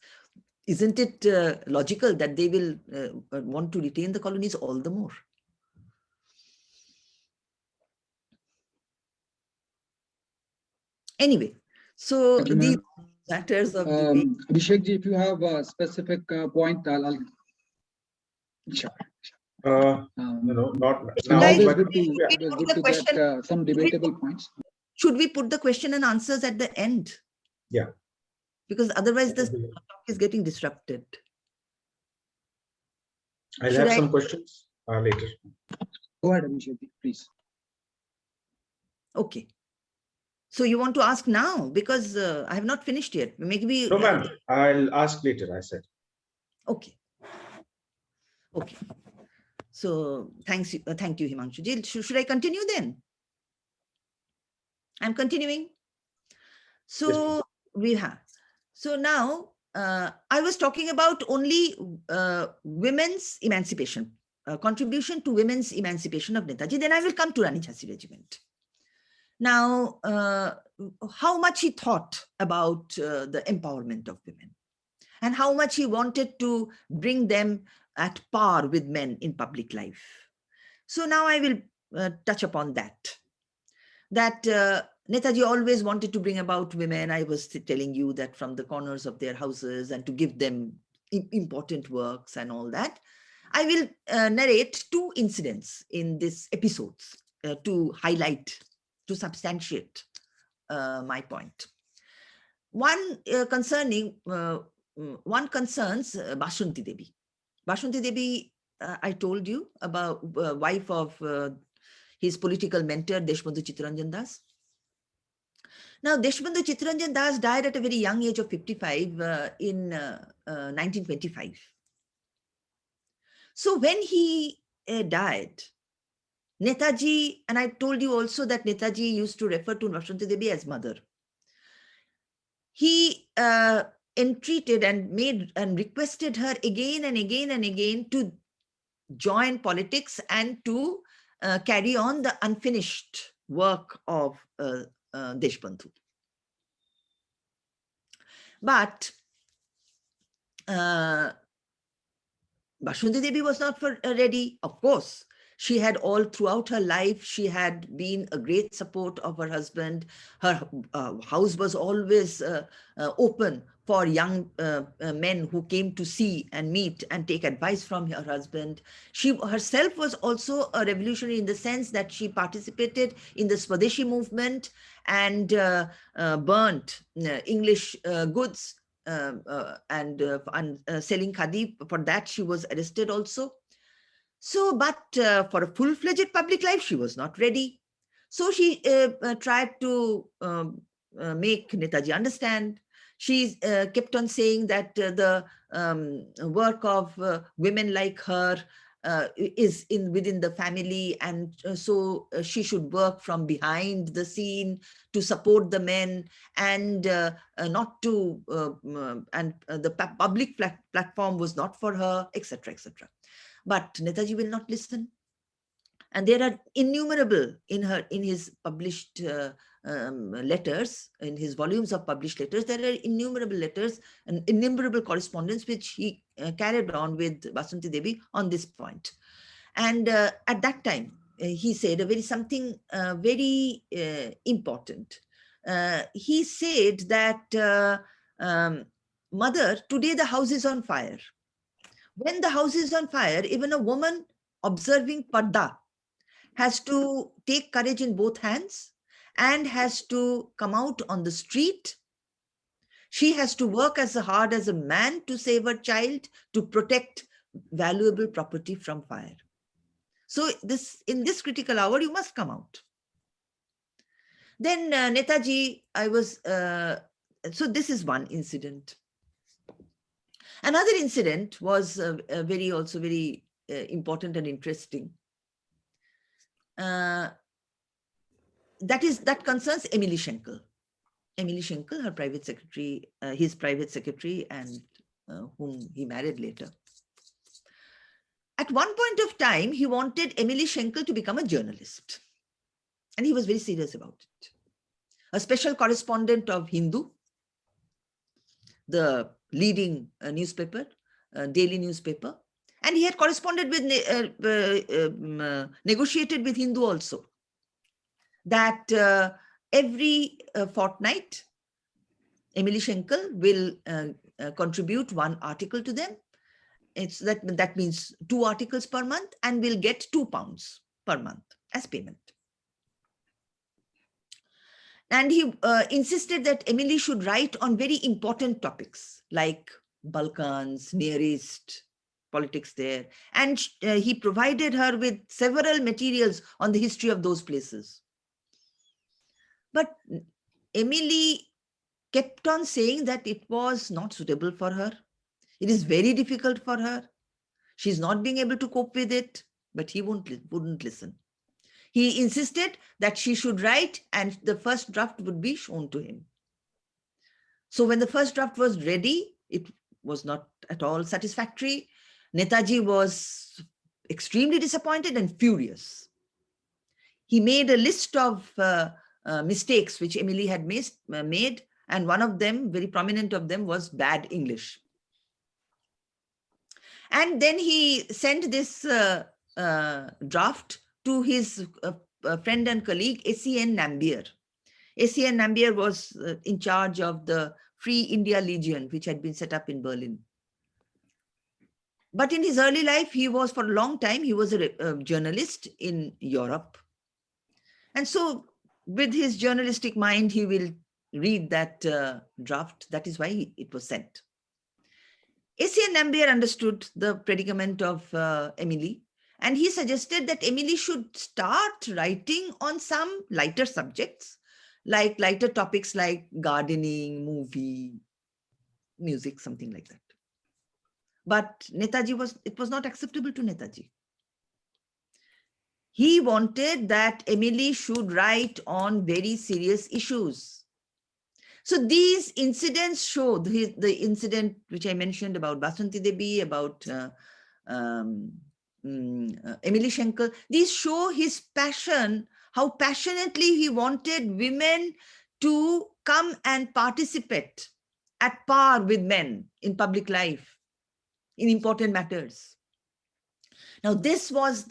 Isn't it logical that they will want to retain the colonies all the more? Anyway, so these matters of debate. Abhishek ji, if you have a specific point, I'll sure. Not It's now, always but good to get some debatable points. Should we put the question and answers at the end? Yeah. Because otherwise the talk is getting disrupted. I'll have some questions later. Go ahead, Abhishek, please. Okay. So you want to ask now? Because I have not finished yet. Maybe. No, ma'am. I'll ask later, I said. Okay. Okay. So thank you, Himanshu ji. Should I continue then? I'm continuing. So yes, we have. So now I was talking about only women's emancipation, contribution to women's emancipation of Netaji. Then I will come to Rani Jhansi Regiment. Now, how much he thought about the empowerment of women. and how much he wanted to bring them at par with men in public life. So now I will touch upon that. Netaji always wanted to bring about women. I was telling you that from the corners of their houses and to give them important works and all that. I will narrate two incidents in this episodes to highlight, to substantiate my point. One one concerns Basunti Devi. Basunti Devi, I told you about, wife of his political mentor Deshbandhu Chittaranjan Das. Now, Deshbandhu Chittaranjan Das died at a very young age of 55 in 1925. So when he died, Netaji, and I told you also that Netaji used to refer to Basunti Devi as mother. He entreated and made and requested her again and again and again to join politics and to carry on the unfinished work of Deshbandhu. But Basunti Devi was not ready, of course. She had all throughout her life, she had been a great support of her husband. Her house was always open for young men who came to see and meet and take advice from her husband. She herself was also a revolutionary in the sense that she participated in the Swadeshi movement and burnt English goods and selling khadi. For that, she was arrested also. So, but for a full-fledged public life, she was not ready. So she tried to make Netaji understand. She kept on saying that the work of women like her is within the family, and so she should work from behind the scene to support the men, and not to and the public platform was not for her, etc., etc. But Netaji will not listen. And there are innumerable in his published letters, in his volumes of published letters, there are innumerable letters and innumerable correspondence which he carried on with Basunti Devi on this point. And at that time, he said something very important. He said that, mother, today the house is on fire. When the house is on fire, even a woman observing Parda has to take courage in both hands and has to come out on the street. She has to work as hard as a man to save her child, to protect valuable property from fire. So in this critical hour, you must come out. Then Netaji, so this is one incident. Another incident was also very important and interesting. That concerns Emily Schenkel. Emily Schenkel, her private secretary, his private secretary, and whom he married later. At one point of time, he wanted Emily Schenkel to become a journalist. And he was very serious about it. A special correspondent of Hindu, the leading newspaper, daily newspaper. And he had corresponded with, negotiated with Hindu also, that every fortnight, Emily Schenkel will contribute one article to them. That means 2 articles per month, and will get £2 per month as payment. And he insisted that Emily should write on very important topics like Balkans, Near East, politics there. And he provided her with several materials on the history of those places. But Emily kept on saying that it was not suitable for her. It is very difficult for her. She's not being able to cope with it, but he wouldn't listen. He insisted that she should write, and the first draft would be shown to him. So when the first draft was ready, it was not at all satisfactory. Netaji was extremely disappointed and furious. He made a list of mistakes which Emily had made, and one of them, very prominent of them, was bad English. And then he sent this draft to his friend and colleague, A.C.N. Nambiar. A.C.N. Nambiar was in charge of the Free India Legion, which had been set up in Berlin. But in his early life, he was, for a long time, he was a journalist in Europe. And so with his journalistic mind, he will read that draft. That is why it was sent. A.C.N. Nambiar understood the predicament of Emily, and he suggested that Emily should start writing on some lighter subjects, like lighter topics like gardening, movie, music, something like that. But it was not acceptable to Netaji. He wanted that Emily should write on very serious issues. So these incidents show the incident which I mentioned about Basanti Devi, about Emily Schenkel. These show his passion, how passionately he wanted women to come and participate at par with men in public life, in important matters. Now, this was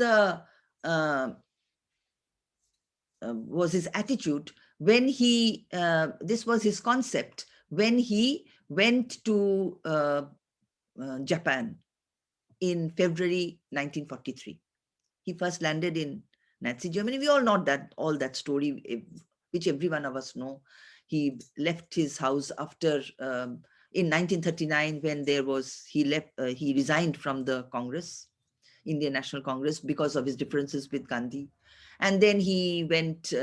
was his attitude when he, this was his concept when he went to Japan in February 1943. He first landed in Nazi Germany. We all know all that story, which every one of us know. He left his house after, in 1939, when he resigned from the Congress, Indian National Congress, because of his differences with Gandhi. And then he went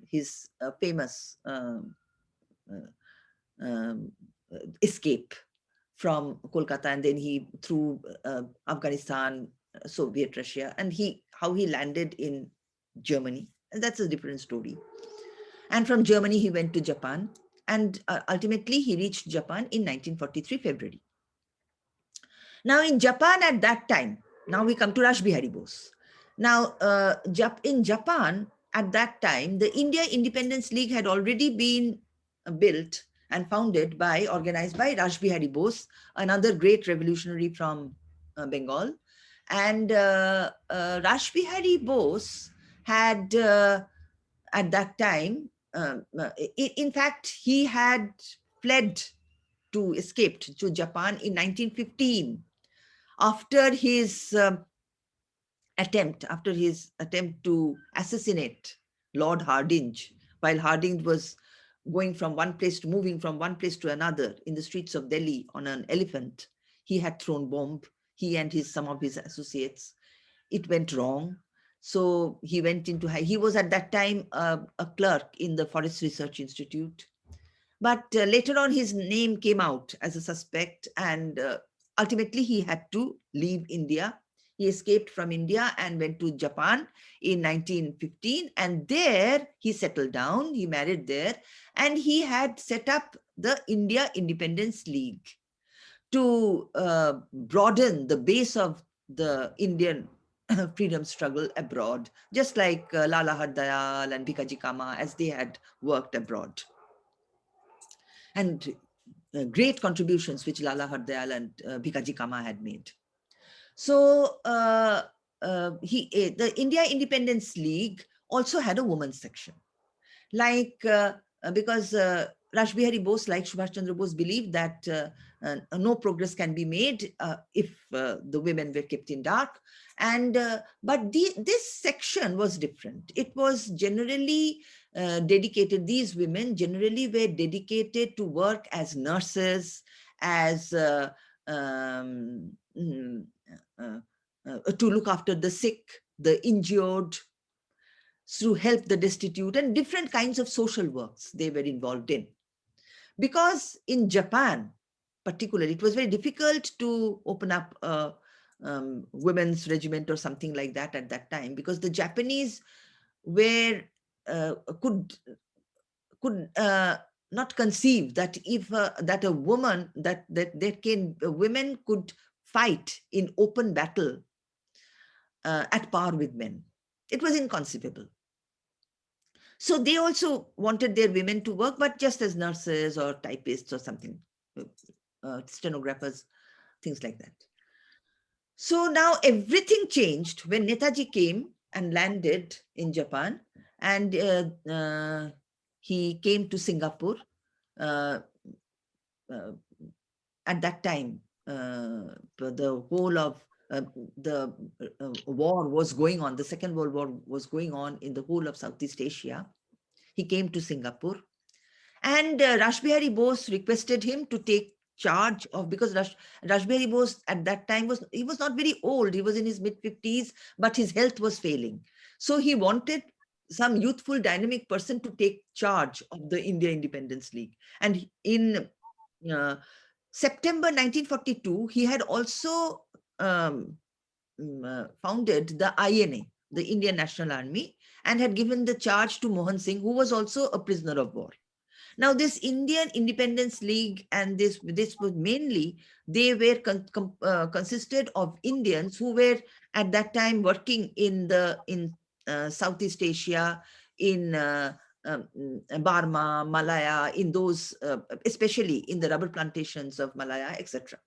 his famous escape from Kolkata, and then he through Afghanistan, Soviet Russia, and how he landed in Germany. And that's a different story. And from Germany, he went to Japan, and ultimately he reached Japan in 1943 February. Now in Japan at that time, now we come to Rash Bihari Bose. Now in Japan at that time, the India Independence League had already been built and organized by Rash Bihari Bose, another great revolutionary from Bengal. And Rash Bihari Bose had, at that time, in fact, he had escaped to Japan in 1915 after his attempt to assassinate Lord Hardinge, while Hardinge was moving from one place to another in the streets of Delhi on an elephant. He had thrown bomb, he and some of his associates. It went wrong. So he was at that time a clerk in the Forest Research Institute. But later on, his name came out as a suspect, and ultimately he had to leave India. He escaped from India and went to Japan in 1915, and there he settled down, he married there, and he had set up the India Independence League to broaden the base of the Indian freedom struggle abroad, just like Lala Hardayal and Bhikaji Kama, as they had worked abroad. And great contributions which Lala Hardayal and Bhikaji Kama had made. So the India Independence League also had a women's section, because Rash Bihari Bose, like Subhash Chandra Bose, believed that no progress can be made if the women were kept in dark. And but this section was different. It was generally dedicated. These women generally were dedicated to work as nurses, as to look after the sick, the injured, to help the destitute, and different kinds of social works they were involved in. Because in Japan, particularly, it was very difficult to open up a women's regiment or something like that at that time, because the Japanese were could not conceive that if that a woman women could fight in open battle at par with men. It was inconceivable. So they also wanted their women to work, but just as nurses or typists or something, stenographers, things like that. So now everything changed when Netaji came and landed in Japan, and he came to Singapore. Uh, uh, at that time, the whole of the war was going on, the Second World War was going on in the whole of Southeast Asia. He came to Singapore, and Rashbihari Bose requested him to take charge of, because Rashbihari Bose at that time was not very old, he was in his mid-50s, but his health was failing. So he wanted some youthful, dynamic person to take charge of the India Independence League. And in September 1942, he had also founded the INA, the Indian National Army, and had given the charge to Mohan Singh, who was also a prisoner of war. Now, this Indian Independence League and this was mainly, they were consisted of Indians who were at that time working in Southeast Asia, in Burma, Malaya, in those, especially in the rubber plantations of Malaya, etc.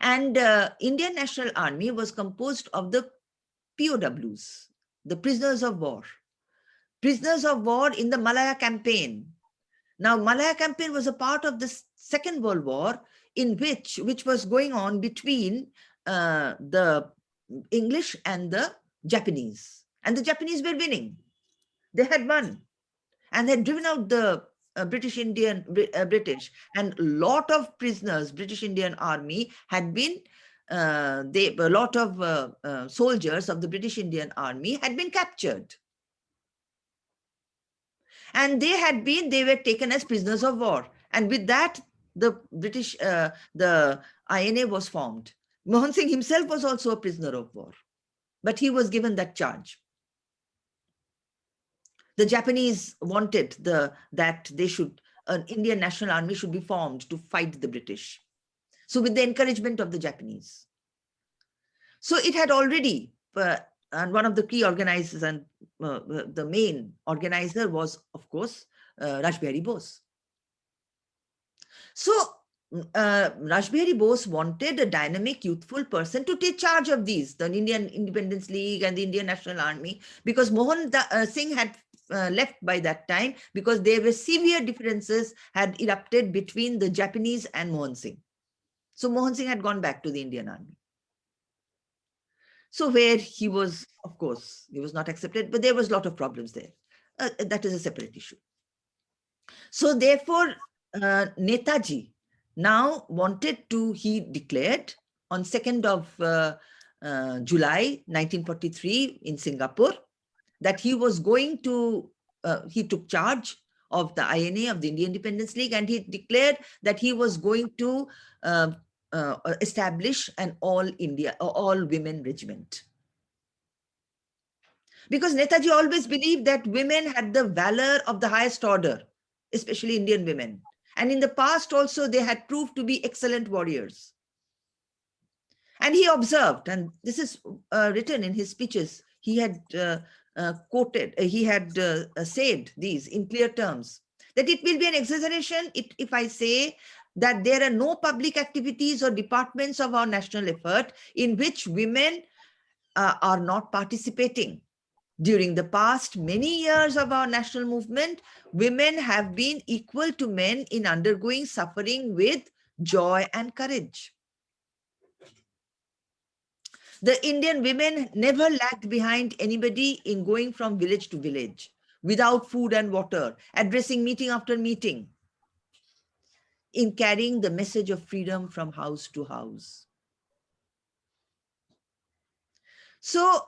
And Indian National Army was composed of the POWs, the prisoners of war in the Malaya campaign. Now, Malaya campaign was a part of the Second World War, in which was going on between the English and the Japanese. And the Japanese were winning. They had won. And they had driven out the British, and a lot of prisoners, British Indian Army had been, a lot of soldiers of the British Indian Army had been captured. And they were taken as prisoners of war. And with that, the British, the INA was formed. Mohan Singh himself was also a prisoner of war, but he was given that charge. The Japanese wanted that an Indian National Army should be formed to fight the British. So with the encouragement of the Japanese. So it had already, and one of the key organizers and the main organizer was, of course, Rashbihari Bose. So Rashbihari Bose wanted a dynamic, youthful person to take charge of these, the Indian Independence League and the Indian National Army, because Mohan Singh had left by that time, because there were severe differences had erupted between the Japanese and Mohan Singh. So Mohan Singh had gone back to the Indian Army. So where he was, of course, he was not accepted, but there was a lot of problems there. That is a separate issue. So therefore, Netaji now he declared on 2nd of July 1943 in Singapore that he was going to, he took charge of the INA, of the Indian Independence League, and he declared that he was going to establish an all-women regiment. Because Netaji always believed that women had the valor of the highest order, especially Indian women. And in the past also, they had proved to be excellent warriors. And he observed, and this is written in his speeches, he had said these in clear terms, that it will be an exaggeration if I say that there are no public activities or departments of our national effort in which women are not participating. During the past many years of our national movement, women have been equal to men in undergoing suffering with joy and courage. The Indian women never lagged behind anybody in going from village to village, without food and water, addressing meeting after meeting, in carrying the message of freedom from house to house. So,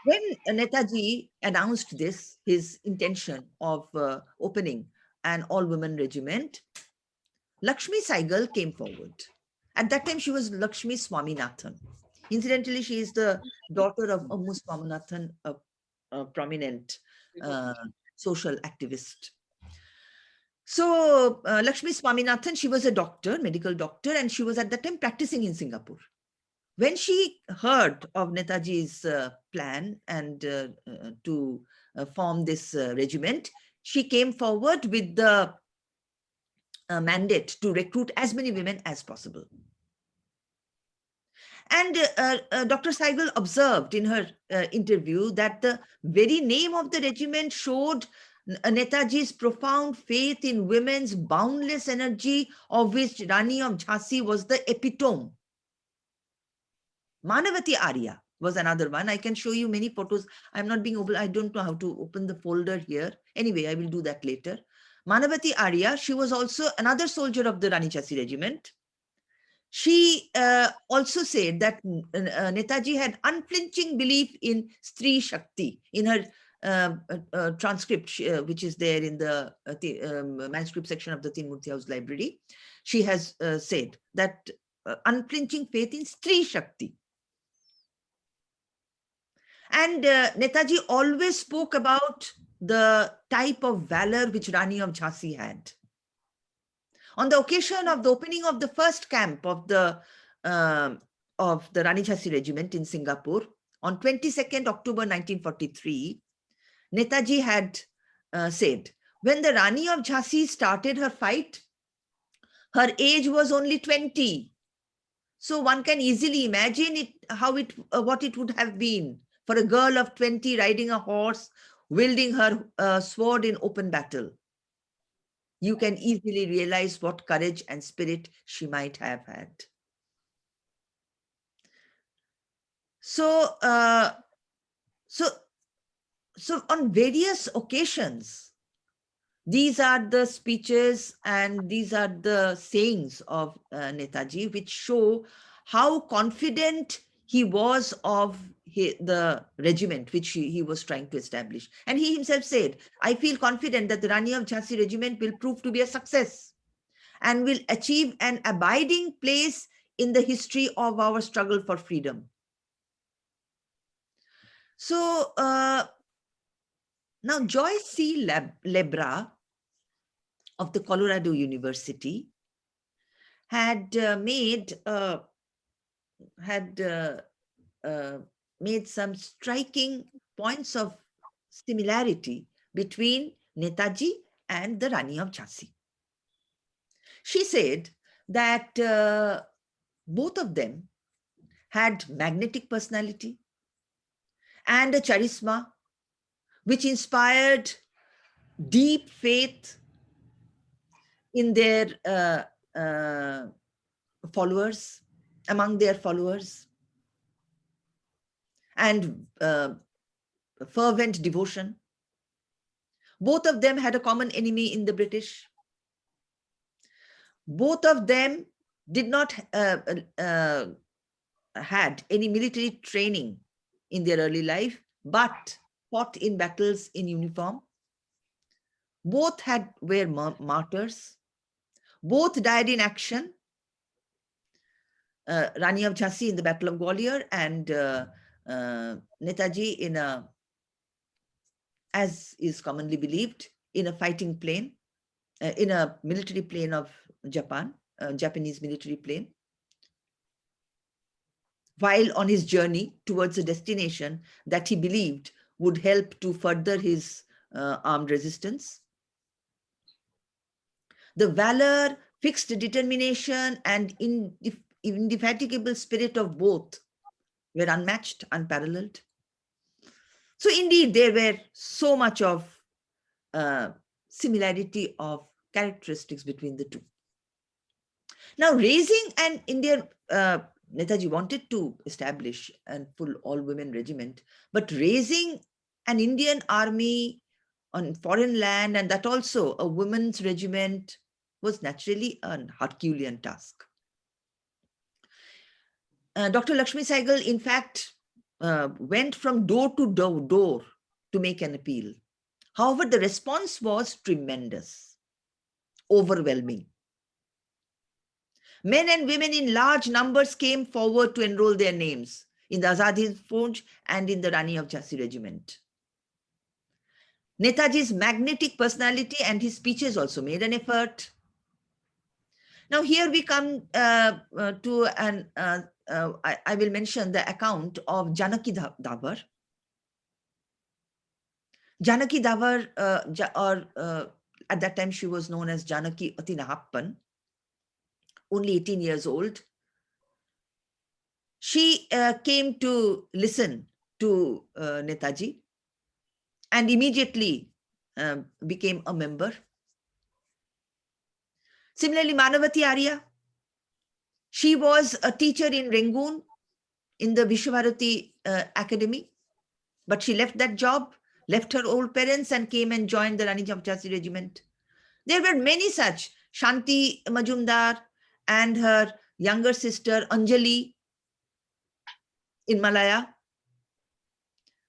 when Netaji announced this, his intention of opening an all-women regiment, Lakshmi Saigal came forward. At that time, she was Lakshmi Swaminathan. Incidentally, she is the daughter of Ammu Swaminathan, a prominent social activist. So Lakshmi Swaminathan, she was a doctor, medical doctor, and she was at that time practicing in Singapore. When she heard of Netaji's plan and to form this regiment, she came forward with the mandate to recruit as many women as possible. And Dr. Saigal observed in her interview that the very name of the regiment showed Netaji's profound faith in women's boundless energy, of which Rani of Jhansi was the epitome. Manavati Arya was another one. I can show you many photos. I'm not being able, I don't know how to open the folder here. Anyway, I will do that later. Manavati Arya, she was also another soldier of the Rani Jhansi regiment. She also said that Netaji had unflinching belief in Stree Shakti. In her transcript, which is there in the manuscript section of the Tinmurti House Library, she has said that unflinching faith in Stree Shakti. And Netaji always spoke about the type of valor which Rani of Jhansi had. On the occasion of the opening of the first camp of the Rani Jhansi regiment in Singapore, on 22nd October 1943, Netaji had said, when the Rani of Jhansi started her fight, her age was only 20. So one can easily imagine what it would have been for a girl of 20 riding a horse, wielding her sword in open battle. You can easily realize what courage and spirit she might have had. So on various occasions, these are the speeches and these are the sayings of Netaji, which show how confident he was of the regiment which he was trying to establish. And he himself said, I feel confident that the Rani of Jhansi regiment will prove to be a success and will achieve an abiding place in the history of our struggle for freedom. So now Joyce C. Lebra of the Colorado University had made some striking points of similarity between Netaji and the Rani of Jhansi. She said that both of them had magnetic personality and a charisma which inspired deep faith in their followers, among their followers, and fervent devotion. Both of them had a common enemy in the British. Both of them did not had any military training in their early life, but fought in battles in uniform. Both were martyrs. Both died in action. Rani of Jhansi in the Battle of Gwalior and Netaji in as is commonly believed, in a fighting plane, in a military plane of Japan, Japanese military plane, while on his journey towards a destination that he believed would help to further his armed resistance. The valor, fixed determination, and indefatigable spirit of both were unmatched, unparalleled. So indeed, there were so much of similarity of characteristics between the two. Now, raising an Indian, Netaji wanted to establish a full all-women regiment, but raising an Indian army on foreign land, and that also a women's regiment, was naturally a Herculean task. Dr. Lakshmi Saigal, in fact, went from door to door to make an appeal. However, the response was tremendous, overwhelming. Men and women in large numbers came forward to enroll their names in the Azad Hind Fauj and in the Rani of Jhansi regiment. Netaji's magnetic personality and his speeches also made an effort. Now here we come to an, I will mention the account of Janaki Davar. Janaki Davar, at that time she was known as Janaki Atinahappan, only 18 years old. She came to listen to Netaji and immediately became a member. Similarly, Manavati Arya, she was a teacher in Rangoon in the Vishwavarati Academy, but she left that job, left her old parents and came and joined the Rani Jhansi Regiment. There were many such. Shanti Majumdar and her younger sister Anjali in Malaya.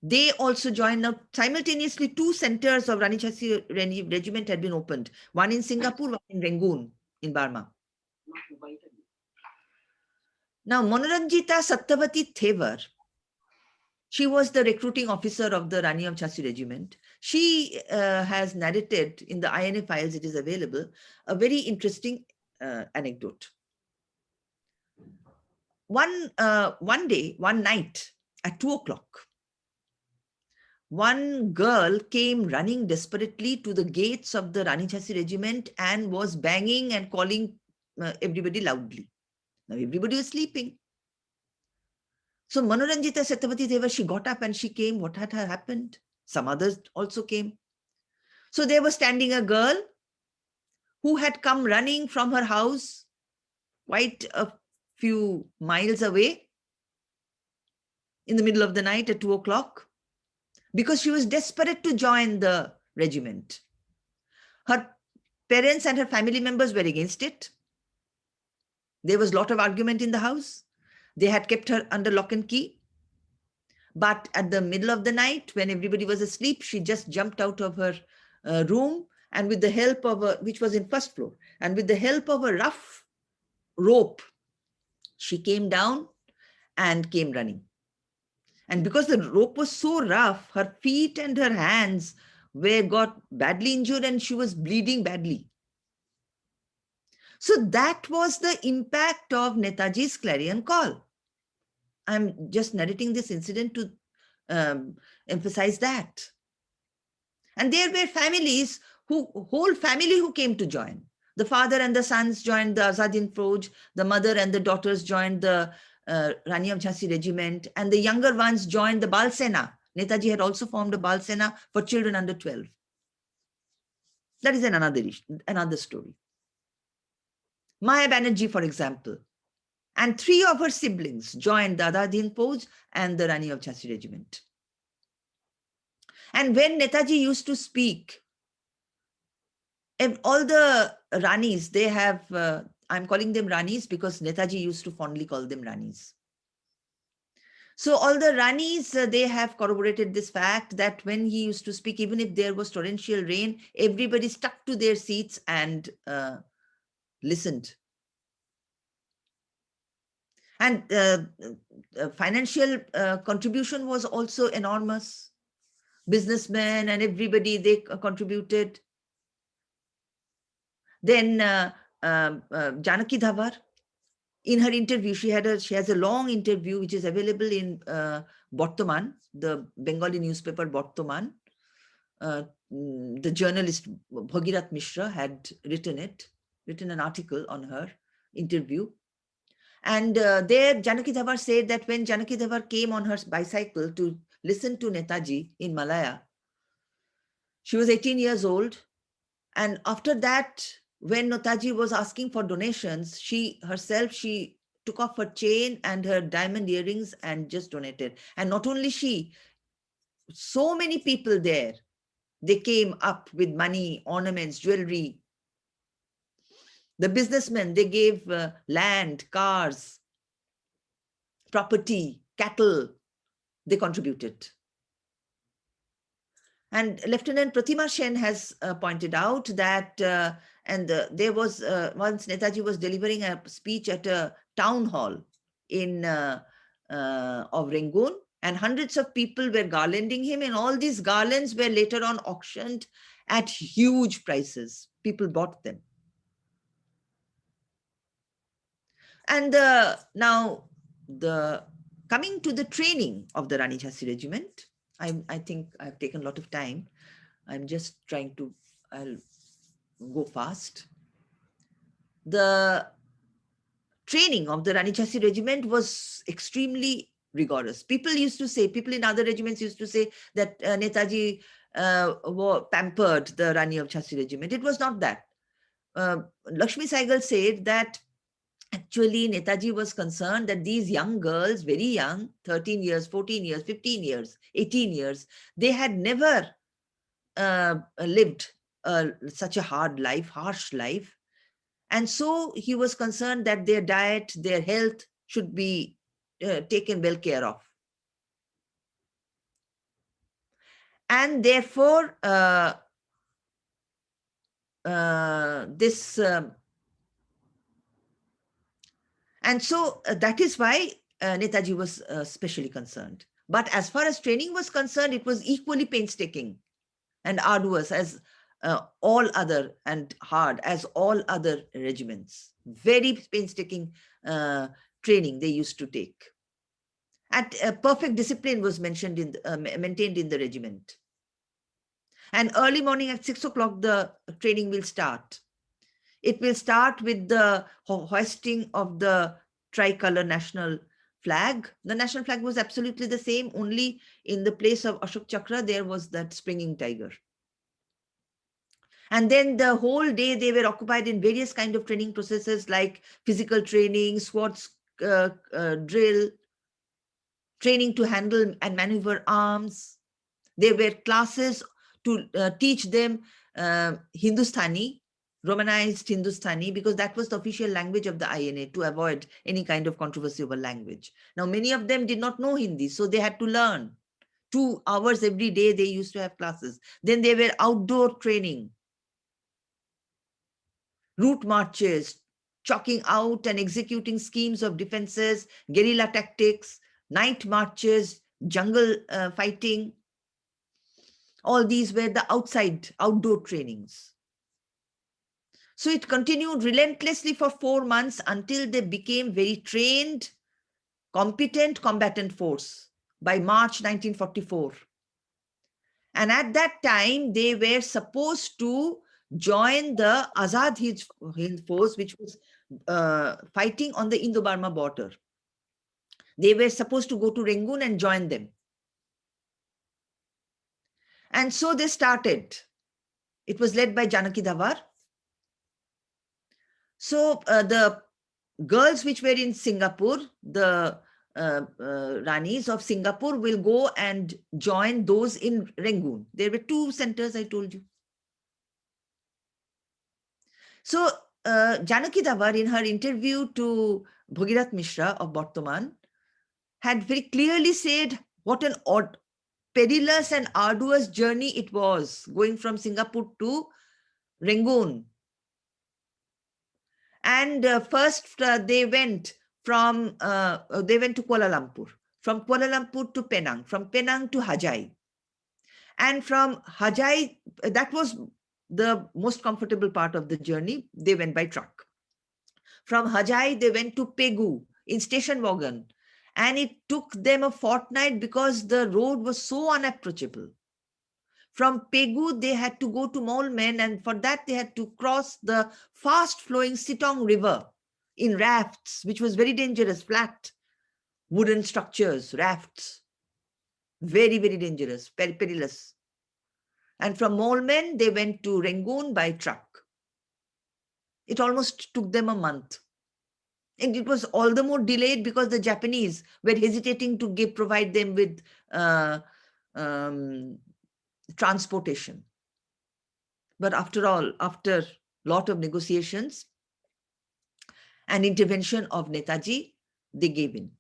They also joined. Now, simultaneously, 2 centers of Rani Jhansi Regiment had been opened. One in Singapore, one in Rangoon in Burma. Now, Monoranjita Satyavati Thevar, she was the recruiting officer of the Rani of Jhansi Regiment. She has narrated in the INA files, it is available, a very interesting anecdote. One night at 2 o'clock, one girl came running desperately to the gates of the Rani Jhansi Regiment and was banging and calling everybody loudly. Now everybody was sleeping. So Manoranjita Satyavati Deva, she got up and she came. What had happened? Some others also came. So there was standing a girl who had come running from her house quite a few miles away in the middle of the night at 2 o'clock because she was desperate to join the regiment. Her parents and her family members were against it. There was a lot of argument in the house. They had kept her under lock and key. But at the middle of the night, when everybody was asleep, she just jumped out of her room, and with the help of which was in first floor, and with the help of a rough rope, she came down and came running. And because the rope was so rough, her feet and her hands got badly injured and she was bleeding badly. So that was the impact of Netaji's clarion call. I'm just narrating this incident to emphasize that. And there were families whole family who came to join. The father and the sons joined the Azadin Fauj, the mother and the daughters joined the Rani of Jhansi Regiment, and the younger ones joined the Bal Sena. Netaji had also formed a Bal Sena for children under 12. That is another story. Maya Banerjee, for example, and 3 of her siblings joined the Azadin Fauj and the Rani of Jhansi Regiment. And when Netaji used to speak, all the Ranis, they have, I'm calling them Ranis because Netaji used to fondly call them Ranis. So all the Ranis, they have corroborated this fact that when he used to speak, even if there was torrential rain, everybody stuck to their seats and listened. And financial contribution was also enormous. Businessmen and everybody, they contributed. Then Janaki Dhavar, in her interview, she has a long interview which is available in Bortoman, the Bengali newspaper Bortoman. The journalist Bhagirath Mishra had written an article on her interview. And there Janaki Dhavar said that when Janaki Dhavar came on her bicycle to listen to Netaji in Malaya, she was 18 years old. And after that, when Netaji was asking for donations, she took off her chain and her diamond earrings and just donated. And not only she, so many people there, they came up with money, ornaments, jewelry. The businessmen, they gave land, cars, property, cattle, they contributed. And Lieutenant Pratima Sen has pointed out that, there was, once Netaji was delivering a speech at a town hall of Rangoon, and hundreds of people were garlanding him, and all these garlands were later on auctioned at huge prices. People bought them. And now, coming to the training of the Rani Jhansi Regiment, I think I've taken a lot of time. I'm just trying to, I'll go fast. The training of the Rani Jhansi regiment was extremely rigorous. People in other regiments used to say that Netaji pampered the Rani of Jhansi regiment. It was not that. Lakshmi Saigal said that actually Netaji was concerned that these young girls, very young, 13 years, 14 years, 15 years, 18 years, they had never lived such a hard life, harsh life. And so he was concerned that their diet, their health should be taken well care of. And therefore, that is why Netaji was specially concerned. But as far as training was concerned, it was equally painstaking and arduous as all other, and hard as all other regiments. Very painstaking training they used to take. And perfect discipline was maintained in the regiment. And early morning at 6 o'clock, the training will start. It will start with the hoisting of the tricolor national flag. The national flag was absolutely the same, only in the place of Ashok Chakra, there was that springing tiger. And then the whole day they were occupied in various kind of training processes like physical training, swords drill, training to handle and maneuver arms. There were classes to teach them Hindustani, Romanized Hindustani, because that was the official language of the INA to avoid any kind of controversy over language. Now, many of them did not know Hindi, so they had to learn. 2 hours every day they used to have classes. Then there were outdoor training, route marches, chalking out and executing schemes of defenses, guerrilla tactics, night marches, jungle fighting. All these were the outdoor trainings. So it continued relentlessly for 4 months until they became very trained, competent combatant force by March 1944. And at that time, they were supposed to join the Azad Hind force, which was fighting on the Indo-Burma border. They were supposed to go to Rangoon and join them. And so they started. It was led by Janaki Davar. So the girls which were in Singapore, the Ranis of Singapore, will go and join those in Rangoon. There were 2 centers, I told you. So Janaki Davar, in her interview to Bhagirath Mishra of Bartaman, had very clearly said what an perilous and arduous journey it was going from Singapore to Rangoon. And first they went to Kuala Lumpur, from Kuala Lumpur to Penang, from Penang to Hajai. And from Hajai, that was the most comfortable part of the journey. They went by truck. From Hajai, they went to Pegu in station wagon. And it took them a fortnight because the road was so unapproachable. From Pegu, they had to go to Molmen, and for that they had to cross the fast-flowing Sitong River in rafts, which was very dangerous, flat wooden structures, rafts. Very, very dangerous, perilous. And from Molmen, they went to Rangoon by truck. It almost took them a month. And it was all the more delayed because the Japanese were hesitating to provide them with transportation. But after all, after a lot of negotiations and intervention of Netaji, they gave in.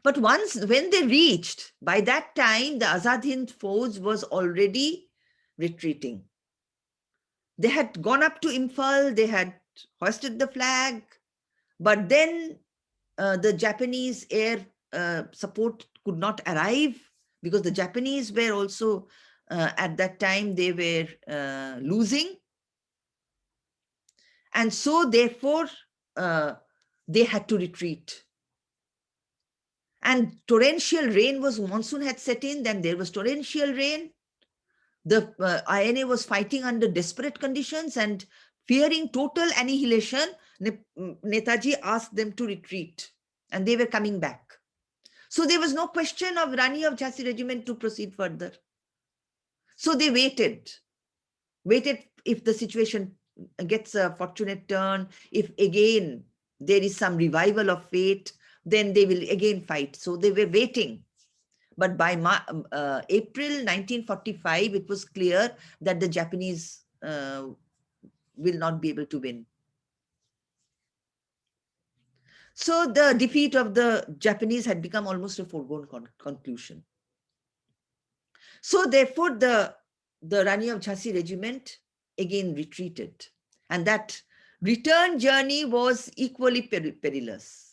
But when they reached, by that time, the Azad Hind force was already retreating. They had gone up to Imphal, they had hoisted the flag, but then the Japanese air support could not arrive because the Japanese were also, at that time, they were losing. And so, therefore, they had to retreat. And torrential rain monsoon had set in, then there was torrential rain. The INA was fighting under desperate conditions, and fearing total annihilation, Netaji asked them to retreat, and they were coming back. So there was no question of Rani of Jhansi regiment to proceed further. So they waited if the situation gets a fortunate turn, if again there is some revival of fate, then they will again fight. So they were waiting. But by April 1945, it was clear that the Japanese will not be able to win. So the defeat of the Japanese had become almost a foregone conclusion. So therefore, the Rani of Jhansi regiment again retreated. And that return journey was equally perilous.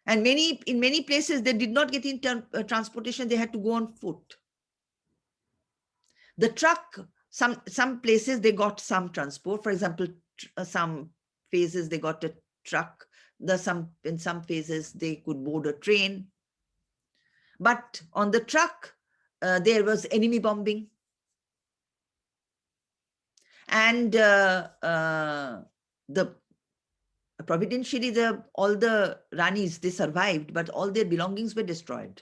And in many places, they did not get in transportation. They had to go on foot. The truck, some places, they got some transport. For example, some phases, they got a truck. In some phases, they could board a train. But on the truck, there was enemy bombing. And providentially, all the Ranis, they survived, but all their belongings were destroyed.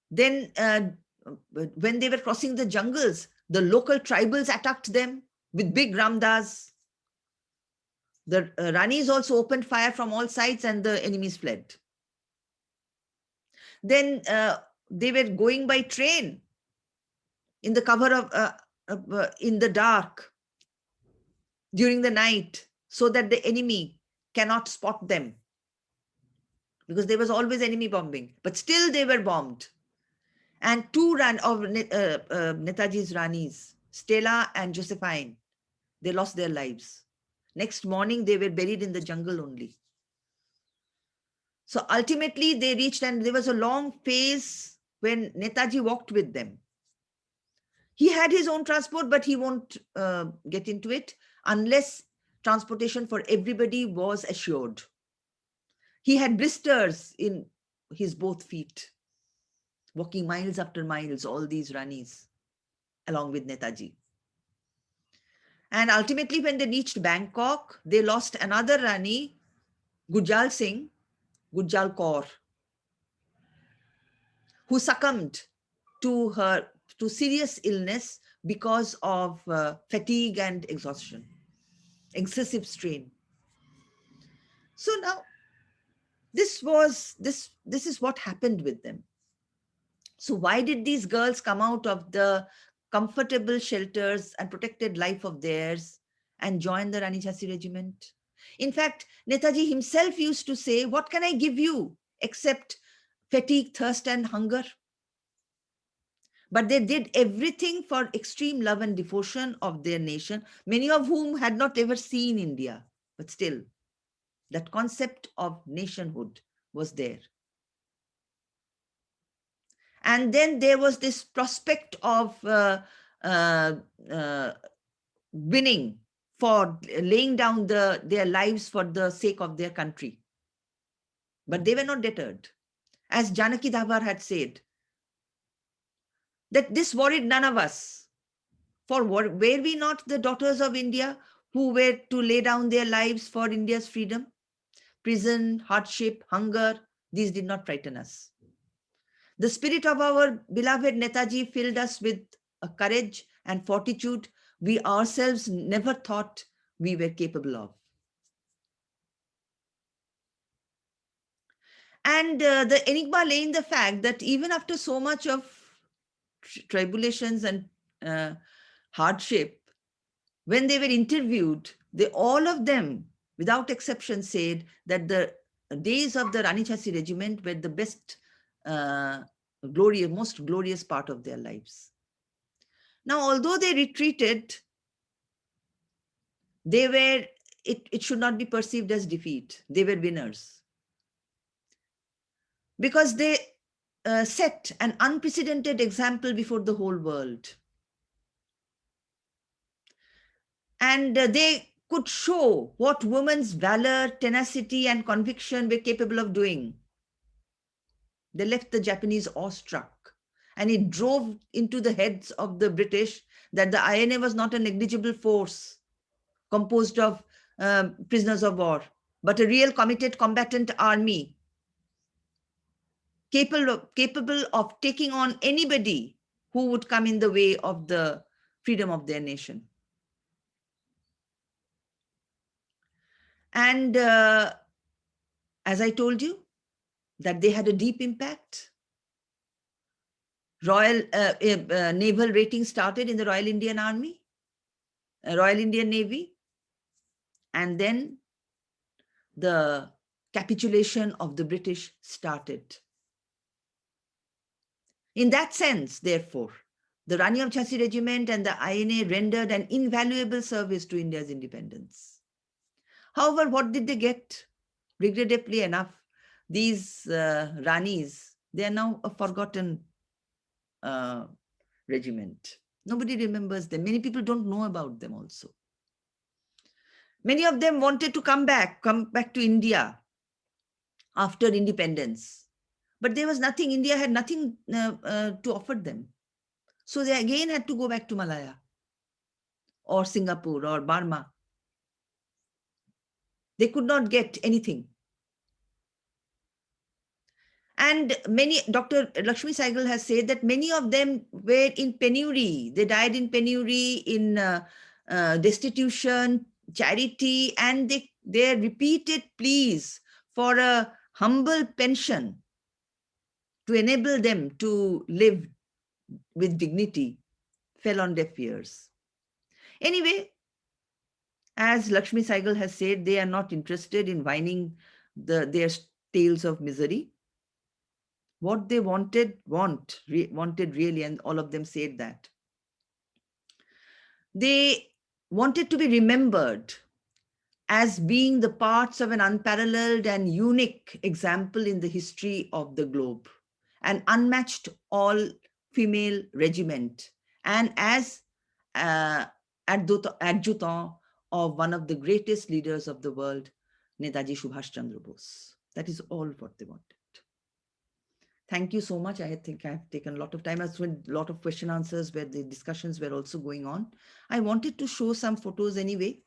Then when they were crossing the jungles, the local tribals attacked them with big ramdas. The Ranis also opened fire from all sides, and the enemies fled. Then they were going by train in the cover of in the dark during the night, so that the enemy cannot spot them, because there was always enemy bombing. But still they were bombed. And two of Netaji's Ranis, Stella and Josephine, they lost their lives. Next morning, they were buried in the jungle only. So ultimately, they reached, and there was a long phase when Netaji walked with them. He had his own transport, but he won't get into it unless transportation for everybody was assured. He had blisters in his both feet, walking miles after miles, all these Ranis, along with Netaji. And ultimately, when they reached Bangkok, they lost another Rani, Gujal Singh, Gujal Kaur, who succumbed to serious illness because of fatigue and exhaustion, excessive strain. So now, this is what happened with them. So why did these girls come out of the comfortable shelters and protected life of theirs and join the Rani Jhansi regiment? In fact, Netaji himself used to say, "What can I give you except fatigue, thirst, and hunger?" But they did everything for extreme love and devotion of their nation, many of whom had not ever seen India. But still, that concept of nationhood was there. And then there was this prospect of winning, for laying down their lives for the sake of their country. But they were not deterred. As Janaki Davar had said, that this worried none of us. For were we not the daughters of India who were to lay down their lives for India's freedom? Prison, hardship, hunger, these did not frighten us. The spirit of our beloved Netaji filled us with a courage and fortitude we ourselves never thought we were capable of. And the enigma lay in the fact that even after so much of tribulations and hardship, when they were interviewed, all of them, without exception, said that the days of the Rani Jhansi regiment were the best, most glorious part of their lives. Now, although they retreated, it should not be perceived as defeat. They were winners, because they set an unprecedented example before the whole world. And they could show what women's valor, tenacity, and conviction were capable of doing. They left the Japanese awestruck. and it drove into the heads of the British that the INA was not a negligible force composed of prisoners of war, but a real committed combatant army capable of taking on anybody who would come in the way of the freedom of their nation. And as I told you, that they had a deep impact. Naval rating started in the Royal Indian Army, Royal Indian Navy, and then the capitulation of the British started. In that sense, therefore, the Rani of Jhansi Regiment and the INA rendered an invaluable service to India's independence. However, what did they get? Regrettably enough, these Ranis, they are now a forgotten regiment. Nobody remembers them. Many people don't know about them also. Many of them wanted to come back to India after independence. But there was nothing, India had nothing to offer them. So they again had to go back to Malaya or Singapore or Burma. They could not get anything. And Dr. Lakshmi Saigal has said that many of them were in penury. They died in penury, in destitution, charity, and their repeated pleas for a humble pension to enable them to live with dignity fell on deaf ears. Anyway, as Lakshmi Saigal has said, they are not interested in whining their tales of misery. What they wanted really, and all of them said that. They wanted to be remembered as being the parts of an unparalleled and unique example in the history of the globe, an unmatched all-female regiment, and as adjutant of one of the greatest leaders of the world, Netaji Subhash Chandra Bose. That is all what they wanted. Thank you so much. I think I've taken a lot of time. I spent a lot of question answers where the discussions were also going on. I wanted to show some photos anyway.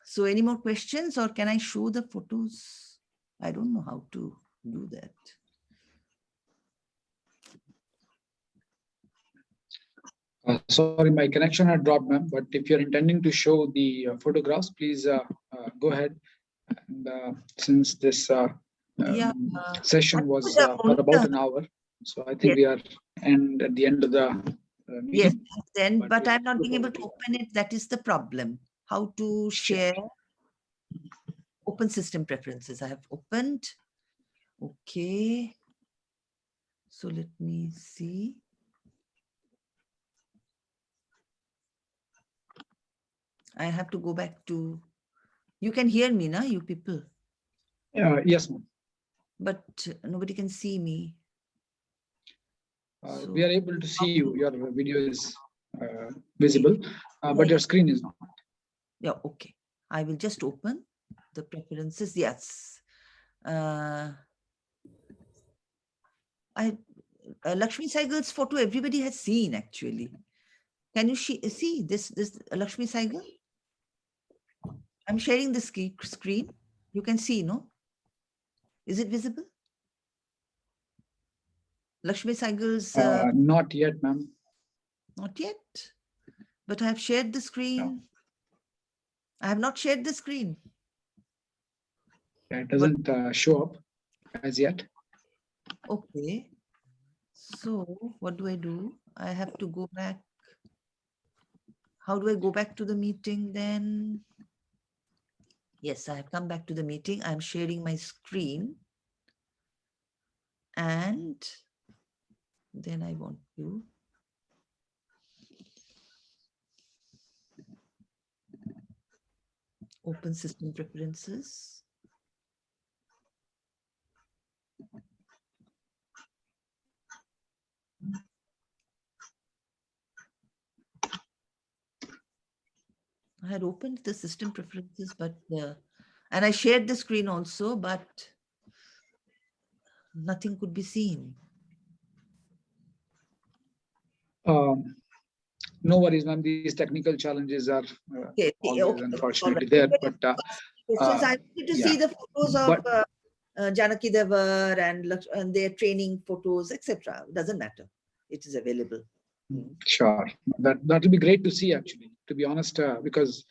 So any more questions, or can I show the photos? I don't know how to do that. Sorry, my connection had dropped, ma'am. But if you're intending to show the photographs, please go ahead. And since this session was for about an hour, so I think we are at the end of the meeting. Yes, then, but I'm not being able to open it. That is the problem. How to share open system preferences. I have opened. Okay. So let me see. I have to go back to, you can hear me, na, you people? Yes, ma'am. But nobody can see me. We are able to see you. Your video is visible, but your screen is not. Yeah, okay. I will just open the preferences. Yes. Lakshmi Saigal's photo everybody has seen actually. Can you see this Lakshmi Saigal? I'm sharing the screen. You can see, no? Is it visible? Lakshmi Saigal's... not yet, ma'am. Not yet. But I have shared the screen. No. I have not shared the screen. It doesn't show up as yet. Okay. So what do? I have to go back. How do I go back to the meeting then? Yes, I have come back to the meeting. I'm sharing my screen. And then I want to open system preferences. I had opened the system preferences, but and I shared the screen also, but nothing could be seen. No worries, ma'am. These technical challenges are always unfortunately right. there. But Questions. I wanted to see the photos of Janaki Davar and their training photos, etc. Doesn't matter. It is available. Sure, that will be great to see, actually, to be honest, because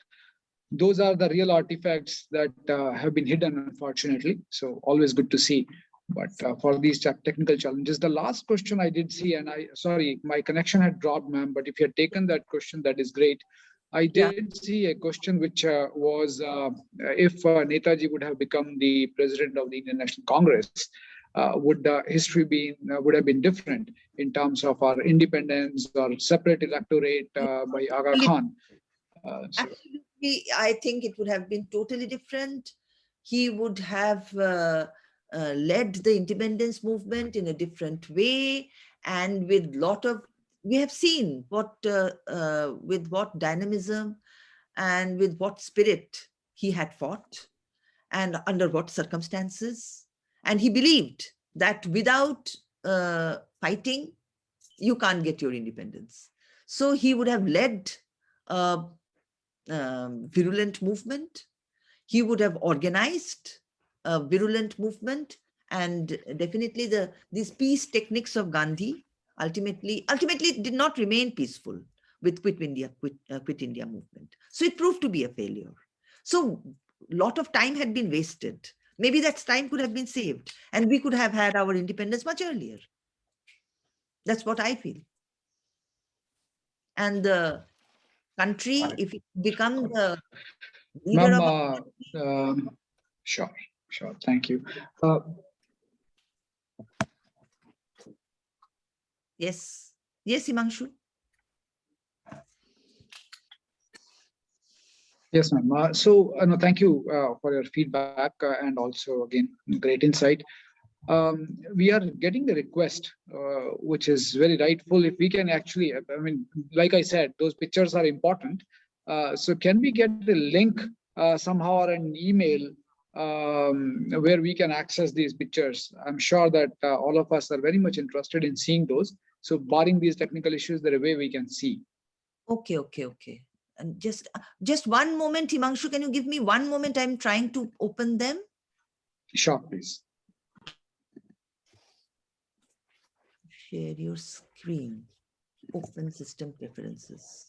those are the real artifacts that have been hidden, unfortunately. So always good to see. But for these technical challenges, the last question I did see, and sorry, my connection had dropped, ma'am, but if you had taken that question, that is great. I did see a question which was if Netaji would have become the president of the Indian National Congress, would history would have been different in terms of our independence or separate electorate by Aga Khan? Absolutely, I think it would have been totally different. He would have led the independence movement in a different way, and with we have seen with what dynamism and with what spirit he had fought, and under what circumstances. And he believed that without fighting, you can't get your independence. So he would have led a virulent movement. He would have organized a virulent movement, and definitely these peace techniques of Gandhi ultimately did not remain peaceful with Quit India movement. So it proved to be a failure. So a lot of time had been wasted. Maybe that time could have been saved, and we could have had our independence much earlier. That's what I feel. And the country, if it becomes the leader of sure, thank you. Yes, Himanshu. Yes, ma'am. So, no, thank you for your feedback and also, again, great insight. We are getting the request, which is very rightful. If we can actually, I mean, like I said, those pictures are important. So can we get the link somehow or an email where we can access these pictures? I'm sure that all of us are very much interested in seeing those. So barring these technical issues, there is a way we can see. Okay. And just one moment, Himanshu, can you give me one moment? I'm trying to open them. Sure, please. Share your screen. Open system preferences.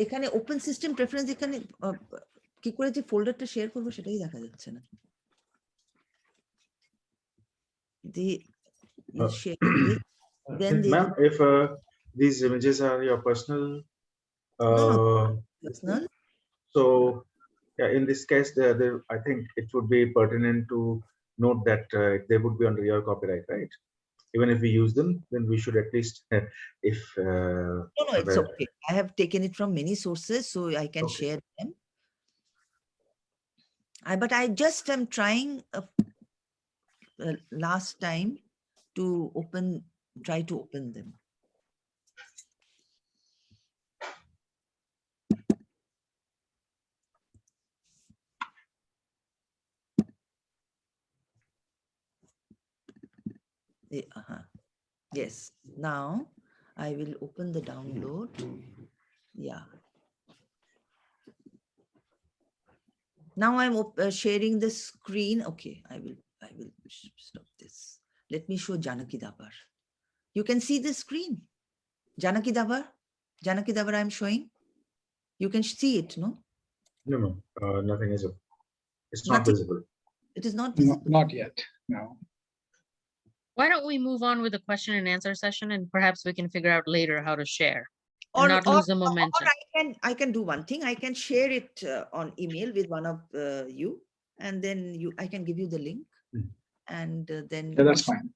এখানে open system preference এখানে কি করে যে ফোল্ডারটা share করব সেটাই দেখা যাচ্ছে না। Ma'am, if these images are your personal, personal. So yeah, in this case, I think it would be pertinent to note that they would be under your copyright, right? Even if we use them, then we should at least, if no, it's okay. I have taken it from many sources, so I can share them. But I just am trying last time to try to open them. Yes, now I will open the download. Yeah. Now I'm sharing the screen. Okay, I will stop this. Let me show Janaki Davar. You can see the screen. Janaki Davar I'm showing. You can see it, no? No, nothing is. It's not visible. It is not visible. Not yet. No. Why don't we move on with the question and answer session, and perhaps we can figure out later how to share and not lose the momentum. Or I can do one thing. I can share it on email with one of you, and then I can give you the link, and then that's fine.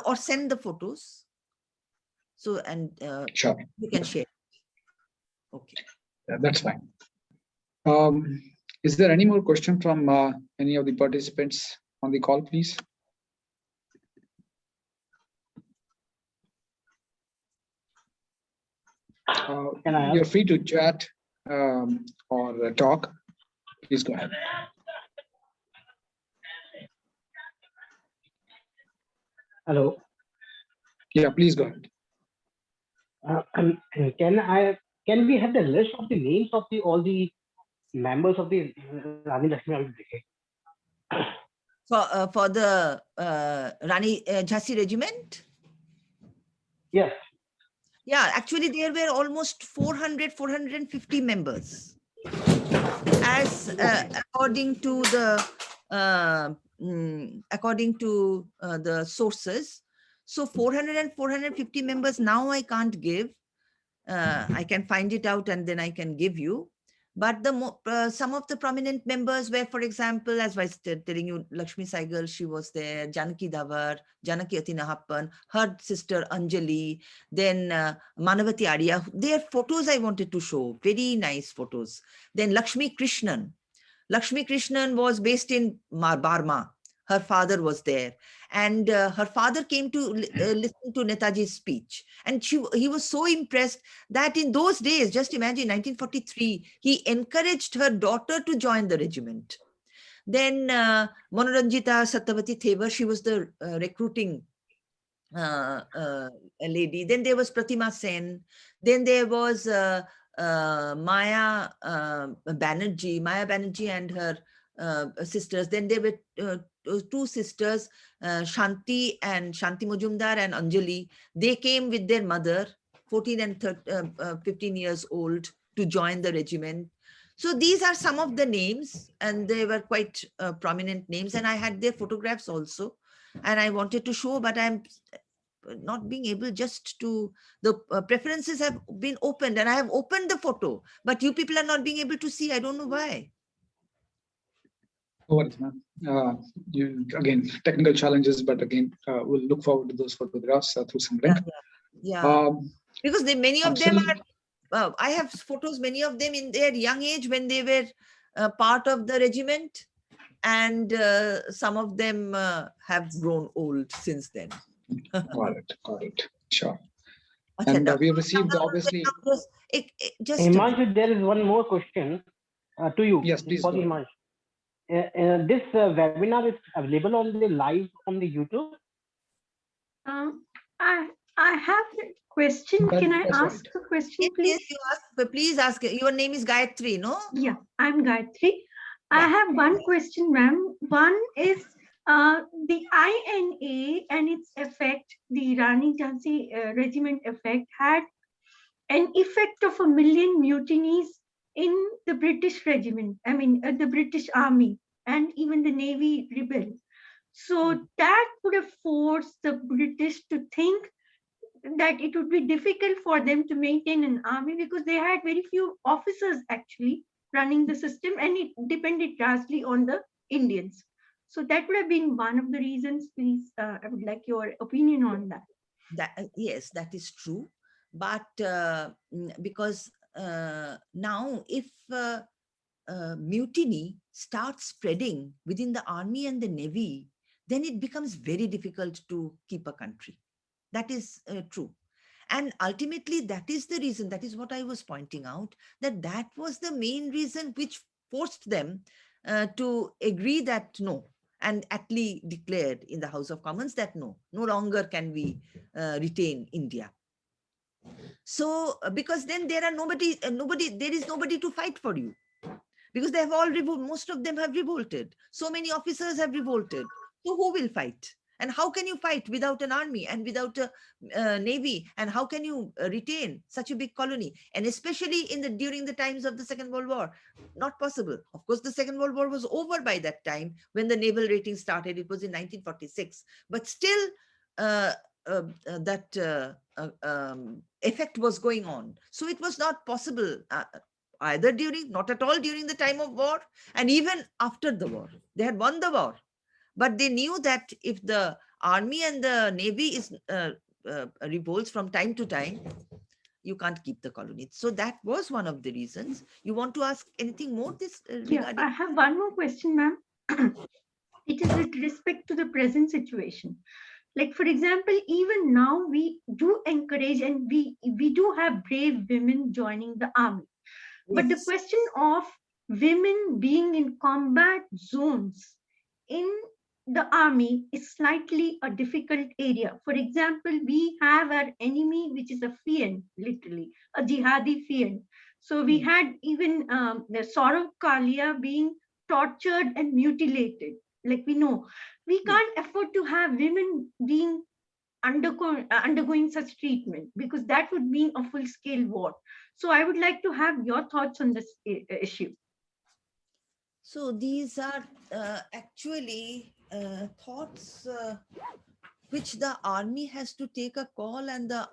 Or send the photos. So sure, you can share. Okay. That's fine. Is there any more question from any of the participants on the call, please? You're free to chat or talk. Please go ahead. Hello. Yeah, please go ahead. Can we have the list of the names of all the members of the Rani Lakshmi Brigade? For the Rani Jhansi Regiment? Yes. Yeah, actually there were almost 450 members. As according to the sources. So 400 and 450 members now I can't give. I can find it out and then I can give you. But some of the prominent members were, for example, as I was telling you, Lakshmi Saigal, she was there, Janaki Davar, Janaki Atinahappan, her sister Anjali, then Manavati Arya. Their photos I wanted to show, very nice photos. Then Lakshmi Krishnan. Lakshmi Krishnan was based in Barma. Her father was there. And her father came to listen to Netaji's speech. And he was so impressed that in those days, just imagine 1943, he encouraged her daughter to join the regiment. Then Monoranjita Satyavati Thevar, she was the recruiting lady. Then there was Pratima Sen. Then there was Maya Banerjee and her sisters. Then there were two sisters, Shanti Majumdar and Anjali. They came with their mother, 14 and 15 years old, to join the regiment. So these are some of the names, and they were quite prominent names, and I had their photographs also, and I wanted to show, but I'm not being able just to, the preferences have been opened and I have opened the photo, but you people are not being able to see. I don't know why. No worries, ma'am. Again, technical challenges, but again, we'll look forward to those photographs through some link. Yeah. Because many of them are, I have photos, many of them in their young age when they were part of the regiment, and some of them have grown old since then. Got it. Sure. And we have received, obviously. Just Himanshu, there is one more question to you. Yes, please. For Himanshu. This webinar is available on the live on the YouTube. I have a question. Can I ask a question, please? Yes, you ask. Please ask. Your name is Gayatri, no? Yeah, I'm Gayatri. I have one question, ma'am. One is the INA and its effect, the Rani Jhansi regiment effect, had an effect of 1 million mutinies in the British regiment, the British army, and even the Navy rebelled. So that would have forced the British to think that it would be difficult for them to maintain an army because they had very few officers actually running the system, and it depended largely on the Indians. So that would have been one of the reasons. Please, I would like your opinion on that. Yes, that is true. But because now if mutiny starts spreading within the army and the navy, then it becomes very difficult to keep a country. That is true. And ultimately, that is the reason, that is what I was pointing out, that was the main reason which forced them to agree that no, and Attlee declared in the House of Commons that no longer can we retain India. So, because then there is nobody to fight for you. Because they have all revolted, most of them have revolted. So many officers have revolted. So who will fight? And how can you fight without an army and without a navy? And how can you retain such a big colony? And especially during the times of the Second World War, not possible. Of course, the Second World War was over by that time when the naval rating started. It was in 1946. But still, that effect was going on. So it was not possible either not at all during the time of war, and even after the war. They had won the war. But they knew that if the army and the navy revolts from time to time, you can't keep the colony. So that was one of the reasons. You want to ask anything more regarding? I have one more question, ma'am. It is with respect to the present situation. Like, for example, even now we do encourage and we do have brave women joining the army. But the question of women being in combat zones in the army is slightly a difficult area. For example, we have our enemy, which is a fiend, literally, a jihadi fiend. So we had even the Saurav Kalia being tortured and mutilated. Like we know, we can't afford to have women being undergoing such treatment, because that would mean a full-scale war. So I would like to have your thoughts on this issue. So these are actually thoughts which the army has to take a call, and the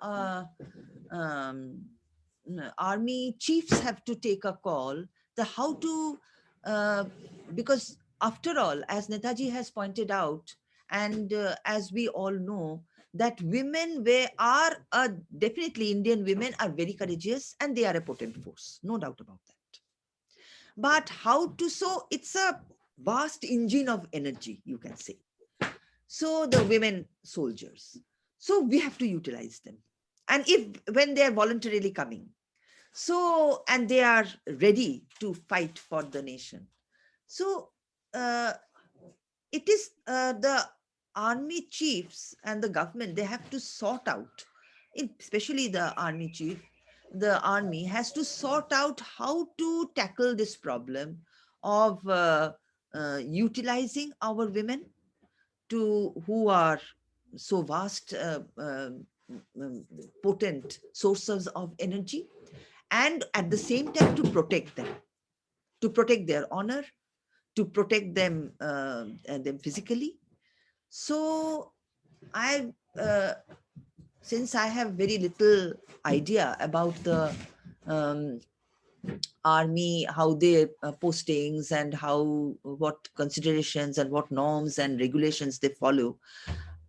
army chiefs have to take a call, the how to, because after all, as Netaji has pointed out, and as we all know, that women are definitely, Indian women are very courageous and they are a potent force, no doubt about that. But how to, so it's a vast engine of energy, you can say. So the women soldiers, so we have to utilize them. And when they are voluntarily coming, so, and they are ready to fight for the nation. So it is the army chiefs and the government, they have to sort out, especially the army chief, the army has to sort out how to tackle this problem of utilizing our women, who are so vast, potent sources of energy, and at the same time to protect them, to protect their honor, to protect them physically. So I since I have very little idea about the army, how their postings and what considerations and what norms and regulations they follow,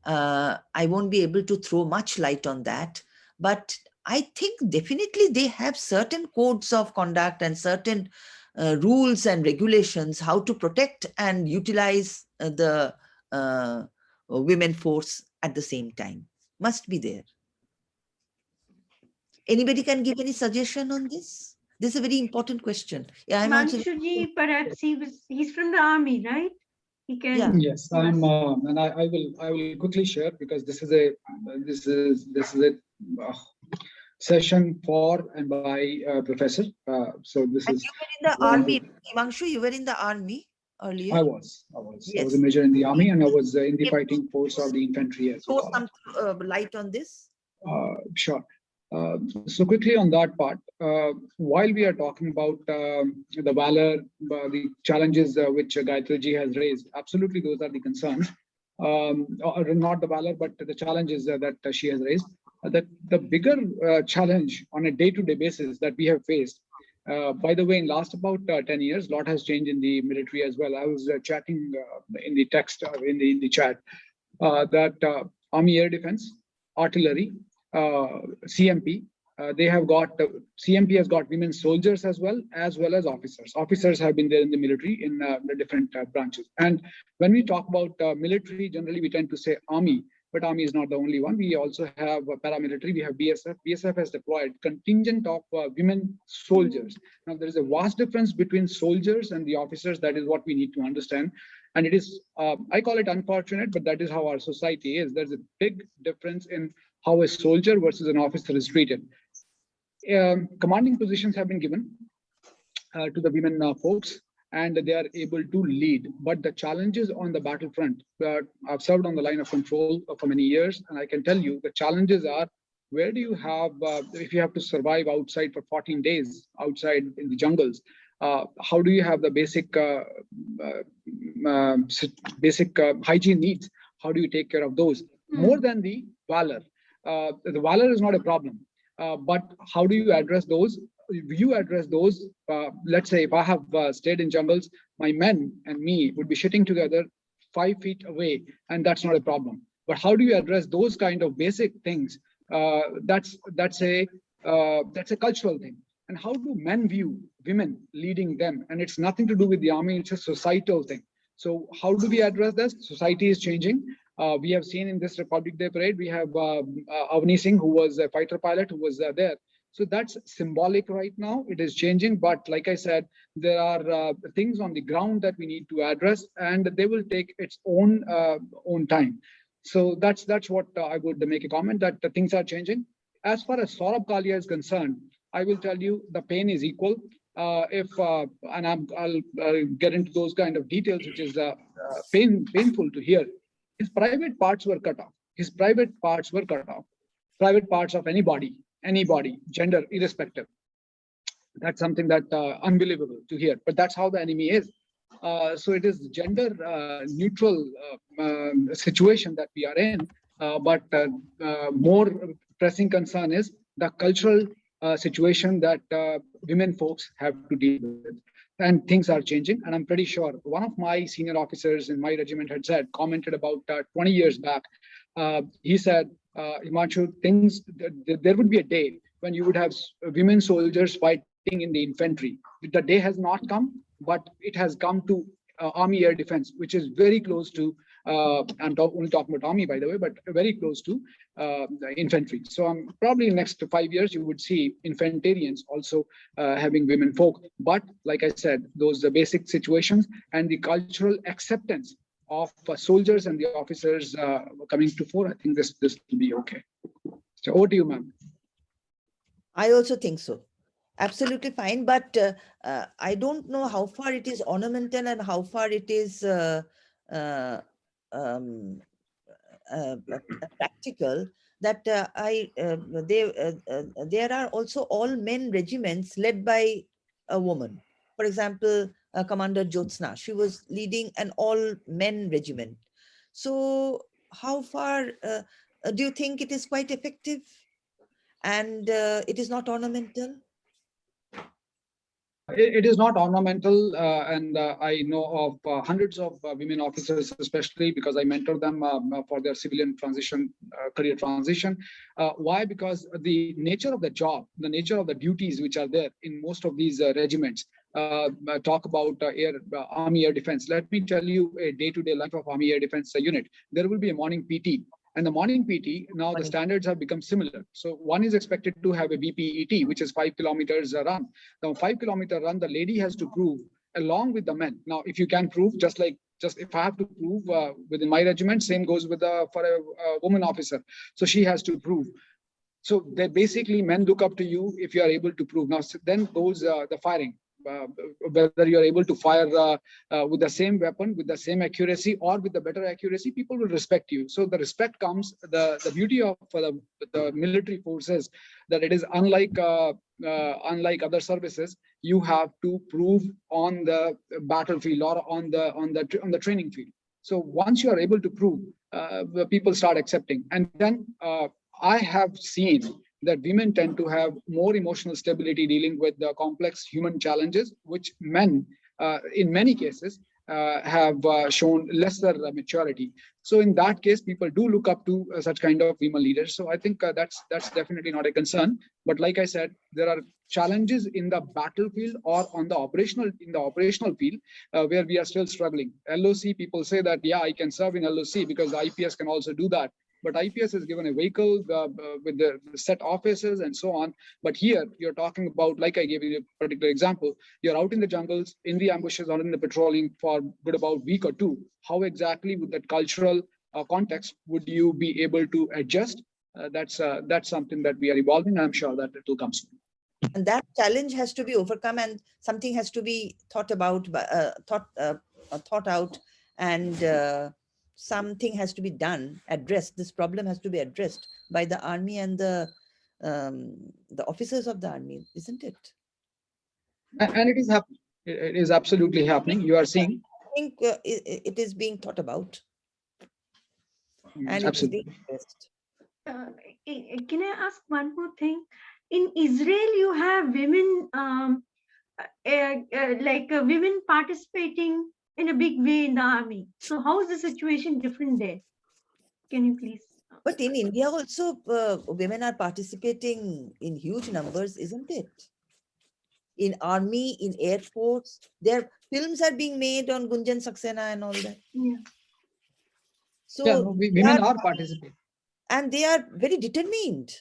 I won't be able to throw much light on that. But I think definitely they have certain codes of conduct and certain rules and regulations how to protect and utilize the women force at the same time. Must be there. Anybody can give any suggestion on this? This is a very important question. Yeah, I'm also. Manshuji, perhaps he's from the army, right? He can. Yeah. Yes, I'm, and I will quickly share, because this is a uh, session for and by professor. So this And is. you were in the army, Himanshu, you were in the army earlier. I was. Yes. I was a major in the army, and I was in the fighting force of the infantry as well. Throw some light on this. Sure. So quickly on that part, while we are talking about the valor, the challenges which Gayatri ji has raised, absolutely those are the concerns, or not the valor, but the challenges that she has raised. The bigger challenge on a day-to-day basis that we have faced, by the way, in last about 10 years, a lot has changed in the military as well. I was chatting in the text, in the chat, that Army Air Defense, Artillery, CMP, they have got, CMP has got women soldiers as well as officers. Officers have been there in the military in the different branches. And when we talk about military, generally we tend to say army, but army is not the only one. We also have paramilitary, we have BSF. BSF has deployed contingent of women soldiers. Now there is a vast difference between soldiers and the officers. That is what we need to understand. And it is, I call it unfortunate, but that is how our society is. There's a big difference in how a soldier versus an officer is treated. Commanding positions have been given to the women folks, and they are able to lead. But the challenges on the battlefront, I've served on the line of control for many years, and I can tell you the challenges are, where do you have, if you have to survive outside for 14 days, outside in the jungles, how do you have the basic hygiene needs? How do you take care of those? More than the valor. The valor is not a problem, but how do you address those? You address those, let's say if I have stayed in jungles, my men and me would be sitting together 5 feet away, and that's not a problem. But how do you address those kind of basic things? That's a cultural thing. And how do men view women leading them? And it's nothing to do with the army, it's a societal thing. So how do we address this? Society is changing. We have seen in this Republic Day parade, we have Avni Singh, who was a fighter pilot, who was there. So that's symbolic right now. It is changing, but like I said, there are things on the ground that we need to address, and they will take its own time. So that's what I would make a comment, that the things are changing. As far as Saurabh Kalia is concerned, I will tell you the pain is equal. I'll get into those kind of details, which is painful to hear. His private parts were cut off. His private parts were cut off. Private parts of anybody, gender, irrespective. That's something that unbelievable to hear, but that's how the enemy is. So it is gender neutral situation that we are in, but more pressing concern is the cultural situation that women folks have to deal with. And things are changing, and I'm pretty sure one of my senior officers in my regiment had commented about 20 years back. He said, Himanshu, there would be a day when you would have women soldiers fighting in the infantry. The day has not come, but it has come to Army Air Defense, which is very close to, only talking about Army, by the way, but very close to the infantry. So probably in the next 5 years, you would see infantarians also having women folk. But like I said, those are basic situations, and the cultural acceptance of soldiers and the officers coming to fore, I think this will be okay. So over to you, ma'am. I also think so. Absolutely fine, but I don't know how far it is ornamental and how far it is practical. That there are also all men regiments led by a woman. For example, Commander Jyotsna, she was leading an all men regiment. So how far do you think it is quite effective, and it is not ornamental? It is not ornamental, and I know of hundreds of women officers, especially because I mentor them for their civilian transition, career transition. Why? Because the nature of the job, the nature of the duties which are there in most of these regiments, talk about Army Air Defense. Let me tell you a day-to-day life of Army Air Defense unit. There will be a morning PT. And the morning PT, now the standards have become similar. So one is expected to have a BPET, which is 5 kilometers run. Now 5-kilometer run, the lady has to prove along with the men. Now, if you can prove, just if I have to prove within my regiment, same goes with for a woman officer. So she has to prove. So they basically, men look up to you if you are able to prove. Now, then goes the firing. Whether you're able to fire with the same weapon, with the same accuracy, or with the better accuracy, people will respect you. So the respect comes, the beauty of the military forces, that it is unlike other services. You have to prove on the battlefield or on the training field. So once you are able to prove, the people start accepting. And then I have seen that women tend to have more emotional stability dealing with the complex human challenges, which men, in many cases, have shown lesser maturity. So in that case, people do look up to such kind of female leaders. So I think that's definitely not a concern. But like I said, there are challenges in the battlefield or in the operational field where we are still struggling. LOC, people say that, yeah, I can serve in LOC because the IPS can also do that. But IPS is given a vehicle with the set offices and so on. But here you're talking about, like I gave you a particular example, you're out in the jungles, in the ambushes, or in the patrolling for good about a week or two. How exactly with that cultural context would you be able to adjust? That's something that we are evolving. I'm sure that it will come soon. And that challenge has to be overcome, and something has to be thought about, thought out, and something has to be done, addressed. This problem has to be addressed by the army and the officers of the army, isn't it? And it is happening. It is absolutely happening. You are seeing. I think it is being thought about, and absolutely. it is being addressed. Can I ask one more thing? In Israel, you have women, women participating in a big way in the army. So how is the situation different there? Can you please? But in India also, women are participating in huge numbers, isn't it? In army, in air force, their films are being made on Gunjan Saxena and all that. Yeah. So yeah, no, women are participating. And they are very determined.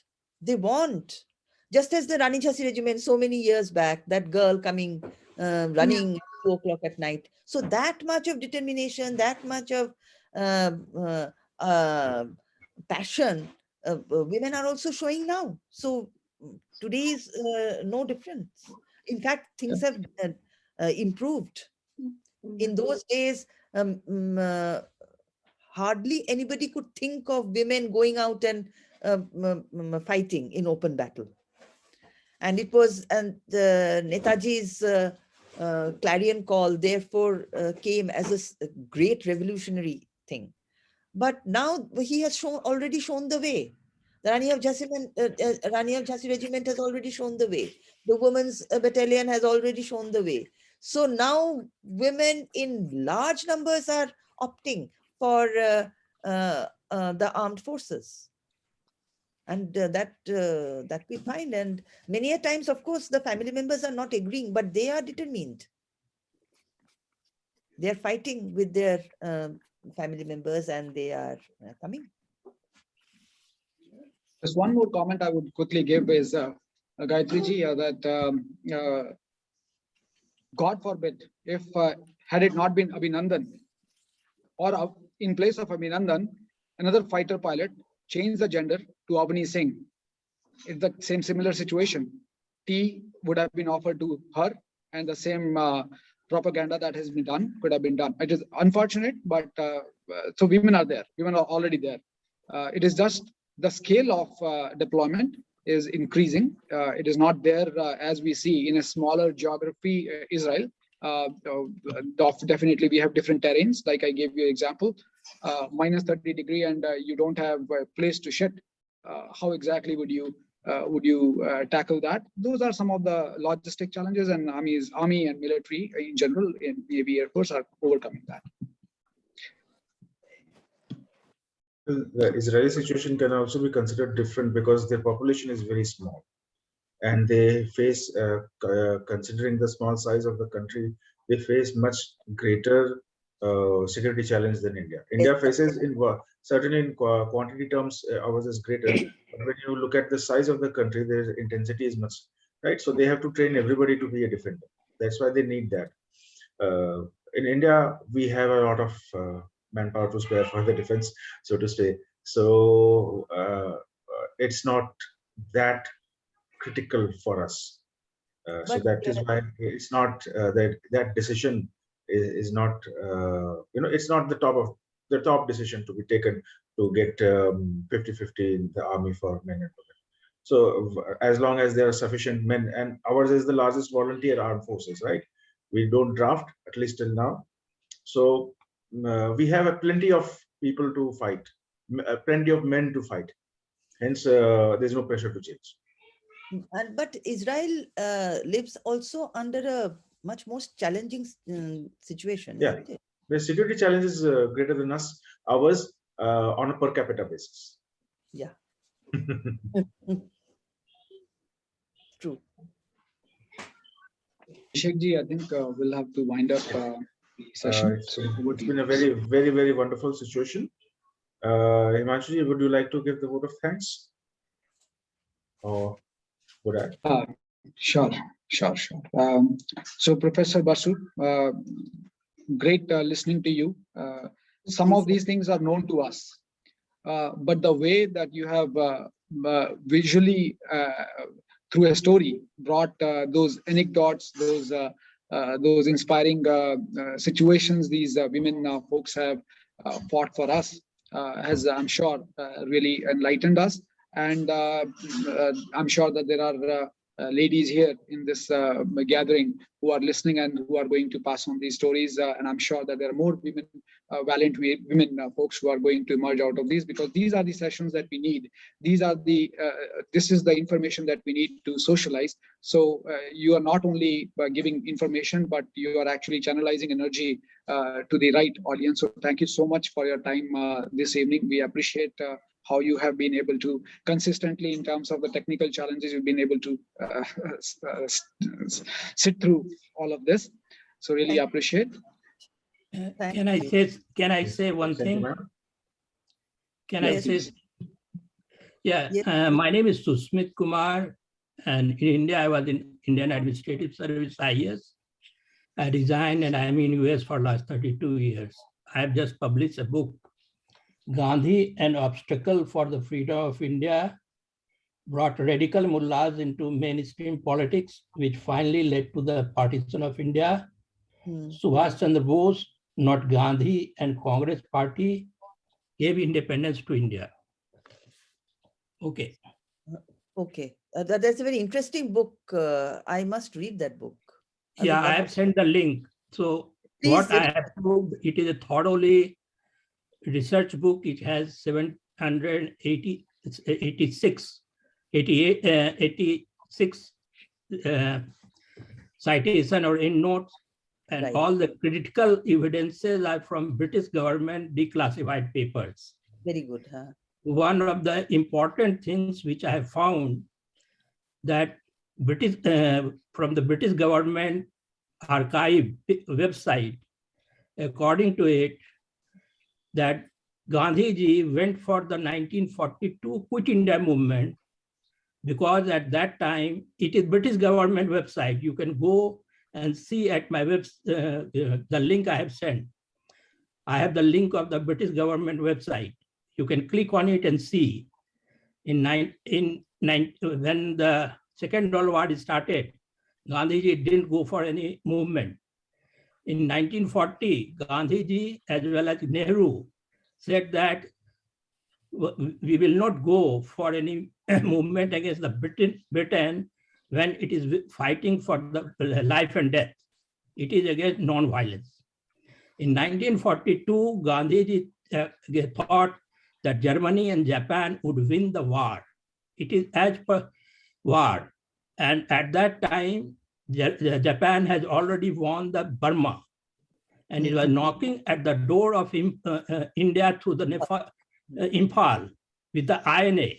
They want. Just as the Rani Jhansi regiment so many years back, that girl coming, running at 2 o'clock at night. So that much of determination, that much of passion, women are also showing now. So today is no difference. In fact, things have improved. In those days, hardly anybody could think of women going out and fighting in open battle. And it was, and Netaji's clarion call therefore came as a great revolutionary thing. But now he has already shown the way. The Rani of Jhansi regiment has already shown the way. The women's battalion has already shown the way. So now women in large numbers are opting for the armed forces. And that we find. And many a times, of course, the family members are not agreeing, but they are determined. They are fighting with their family members, and they are coming. Just one more comment I would quickly give is, Gayatriji, that God forbid, if had it not been Abhinandan, or in place of Abhinandan, another fighter pilot changed the gender to Avani Singh, it's the same similar situation. Tea would have been offered to her, and the same propaganda that has been done could have been done. It is unfortunate, but so women are there. Women are already there. It is just the scale of deployment is increasing. It is not there as we see in a smaller geography, Israel. Definitely, we have different terrains. Like I gave you an example, minus 30 degree, and you don't have a place to shit. How exactly would you tackle that? Those are some of the logistic challenges, and army and military in general, in Navy, Air Force, are overcoming that. The Israeli situation can also be considered different because their population is very small, and they face, considering the small size of the country, they face much greater security challenge than India. India faces, certainly in quantity terms, ours is greater. But when you look at the size of the country, their intensity is much, right? So they have to train everybody to be a defender. That's why they need that. In India, we have a lot of manpower to spare for the defense, so to say. So it's not that critical for us. So that is why it's not that decision is not it's not the top decision to be taken to get 50-50 in the army for men and women. So as long as there are sufficient men, and ours is the largest volunteer armed forces, right? We don't draft, at least till now. So we have plenty of people to fight, plenty of men to fight. Hence, there's no pressure to change. But Israel lives also under a much more challenging situation. Yeah, the security challenge is greater than us, ours, on a per capita basis. Yeah. True. Abhishek-ji, I think we'll have to wind up the session. It's been a very, very, very wonderful situation. Himanshu-ji, would you like to give the vote of thanks? Or would I? Sure. So, Professor Basu, great listening to you. Some of these things are known to us, but the way that you have visually, through a story, brought those anecdotes, those inspiring situations these women folks have fought for us, has, I'm sure, really enlightened us. And I'm sure that there are ladies here in this gathering who are listening and who are going to pass on these stories. And I'm sure that there are more women, valiant women folks who are going to emerge out of these, because these are the sessions that we need. These are the, this is the information that we need to socialize. So you are not only giving information, but you are actually channelizing energy to the right audience. So thank you so much for your time this evening. We appreciate how you have been able to consistently, in terms of the technical challenges, you've been able to sit through all of this. So really appreciate. Can I say one thing? Can I say? Yeah, my name is Susmit Kumar. And in India, I was in Indian Administrative Service, IAS. I resigned and I'm in US for last 32 years. I have just published a book, Gandhi, an obstacle for the freedom of India, brought radical mullahs into mainstream politics, which finally led to the partition of India. Subhash Chandra Bose, not Gandhi, and Congress Party gave independence to India. Okay. Okay. That's a very interesting book. I must read that book. Yeah, I have sent the link. So Please what I have proved, it is a thoroughly research book. It has 786 citation or endnotes, and Right. all the critical evidences are from British government declassified papers. Very good. Huh? One of the important things which I have found that from the British government archive website, according to it, that Gandhiji went for the 1942 Quit India movement, because at that time, it is British government website. You can go and see at my the link I have sent. I have the link of the British government website. You can click on it and see. When the Second World War started, Gandhiji didn't go for any movement. In 1940, Gandhiji as well as Nehru said that we will not go for any movement against the Britain when it is fighting for the life and death. It is against non-violence. In 1942, Gandhiji thought that Germany and Japan would win the war. It is as per war. And at that time, Japan has already won the Burma. And it was knocking at the door of India through the Imphal with the INA.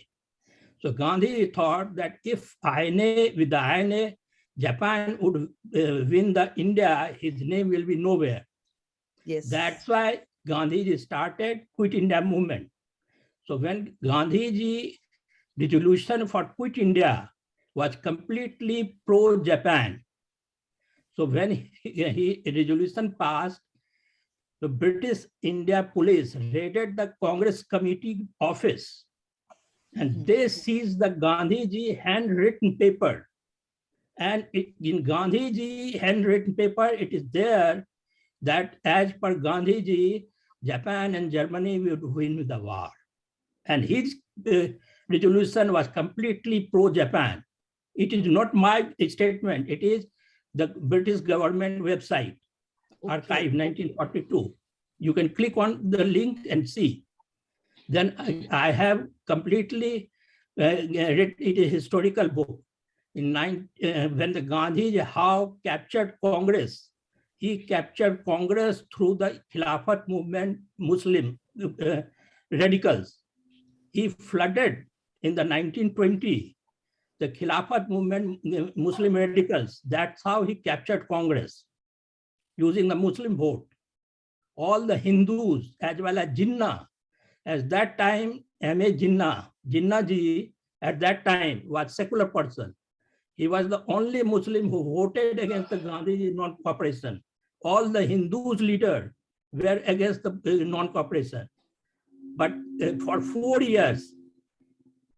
So Gandhi thought that if with the INA, Japan would win the India, his name will be nowhere. Yes. That's why Gandhiji started Quit India movement. So when Gandhiji resolution for Quit India was completely pro-Japan. So when he resolution passed, the British India police raided the Congress committee office, and they seized the Gandhiji handwritten paper. And in Gandhiji handwritten paper, it is there that as per Gandhiji, Japan and Germany would win the war. And his resolution was completely pro-Japan. It is not my statement. It is the British government website, archive 1942. You can click on the link and see. Then I have completely read it, a historical book. When the Gandhiji how captured Congress, he captured Congress through the Khilafat movement, Muslim radicals. He flooded in the 1920, the Khilafat movement, Muslim radicals. That's how he captured Congress, using the Muslim vote. All the Hindus, as well as Jinnah, at that time, M.A. Jinnah ji, at that time was secular person. He was the only Muslim who voted against the Gandhiji non-cooperation. All the Hindus leaders were against the non-cooperation. But for 4 years,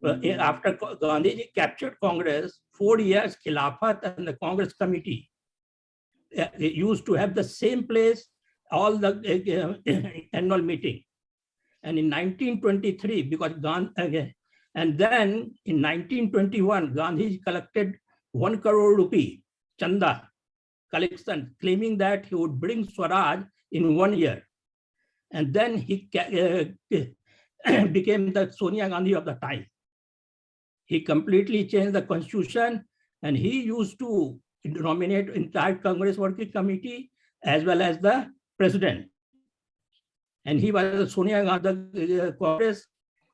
after Gandhiji captured Congress, 4 years, Khilafat and the Congress committee used to have the same place, all the annual meeting. And in 1923, because and then in 1921, Gandhi collected 1 crore rupee chanda collection, claiming that he would bring Swaraj in 1 year. And then he became the Sonia Gandhi of the time. He completely changed the constitution, and he used to nominate entire Congress Working Committee as well as the president. And he was a Sonia Gandhi Congress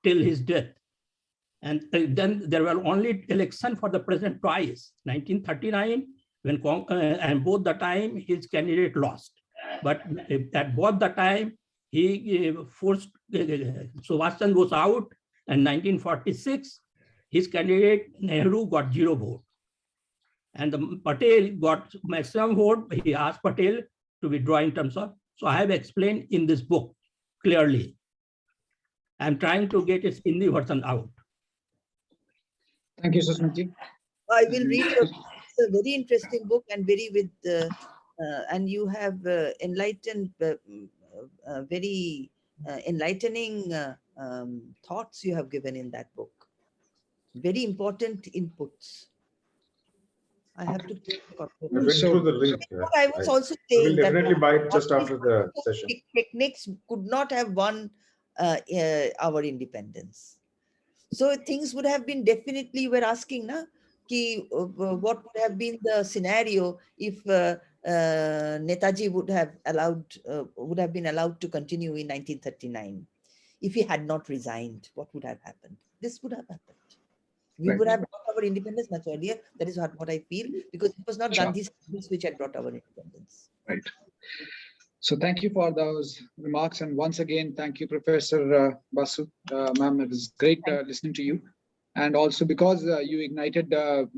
till his death. And then there were only election for the president twice, 1939, when and both the time his candidate lost. But at both the time, he forced Subhash Chandra Bose out, and 1946, his candidate Nehru got 0 vote. And the Patel got maximum vote. He asked Patel to withdraw in terms of, so I have explained in this book clearly. I'm trying to get its Hindi version out. Thank you, Susmitji. I will read your book. It's a very interesting book and very with, and you have enlightened, very enlightening thoughts you have given in that book. Very important inputs. I have to. I went through the link. I was also I will saying that definitely buy it just after the session. techniques could not have won our independence. So things would have been definitely, we're asking, na, ki, what would have been the scenario if Netaji would have been allowed to continue in 1939. If he had not resigned, what would have happened? This would have happened. We would have got our independence much earlier. That is what I feel, because it was not Gandhi's which had brought our independence. Right. So thank you for those remarks. And once again, thank you, Professor Basu. Ma'am, it was great listening to you. And also because you ignited the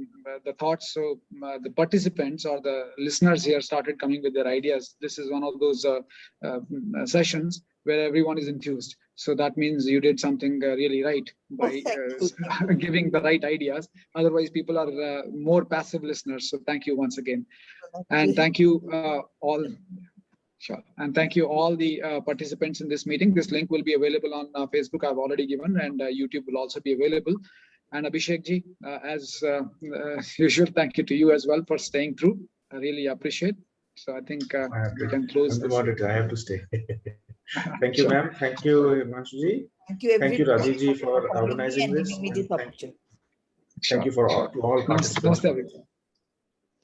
thoughts, so the participants or the listeners here started coming with their ideas. This is one of those sessions where everyone is enthused. So that means you did something really right by giving the right ideas. Otherwise, people are more passive listeners. So thank you once again. And thank you all. Sure. And thank you all the participants in this meeting. This link will be available on Facebook. I've already given, and YouTube will also be available. And Abhishek ji, as usual, thank you to you as well for staying true. I really appreciate. So I think we can close. I'm the moderator. I have to stay. Thank you, ma'am. Thank you, Himanshu ji. Thank you, Raji ji, for organizing this. Thank you for all participants.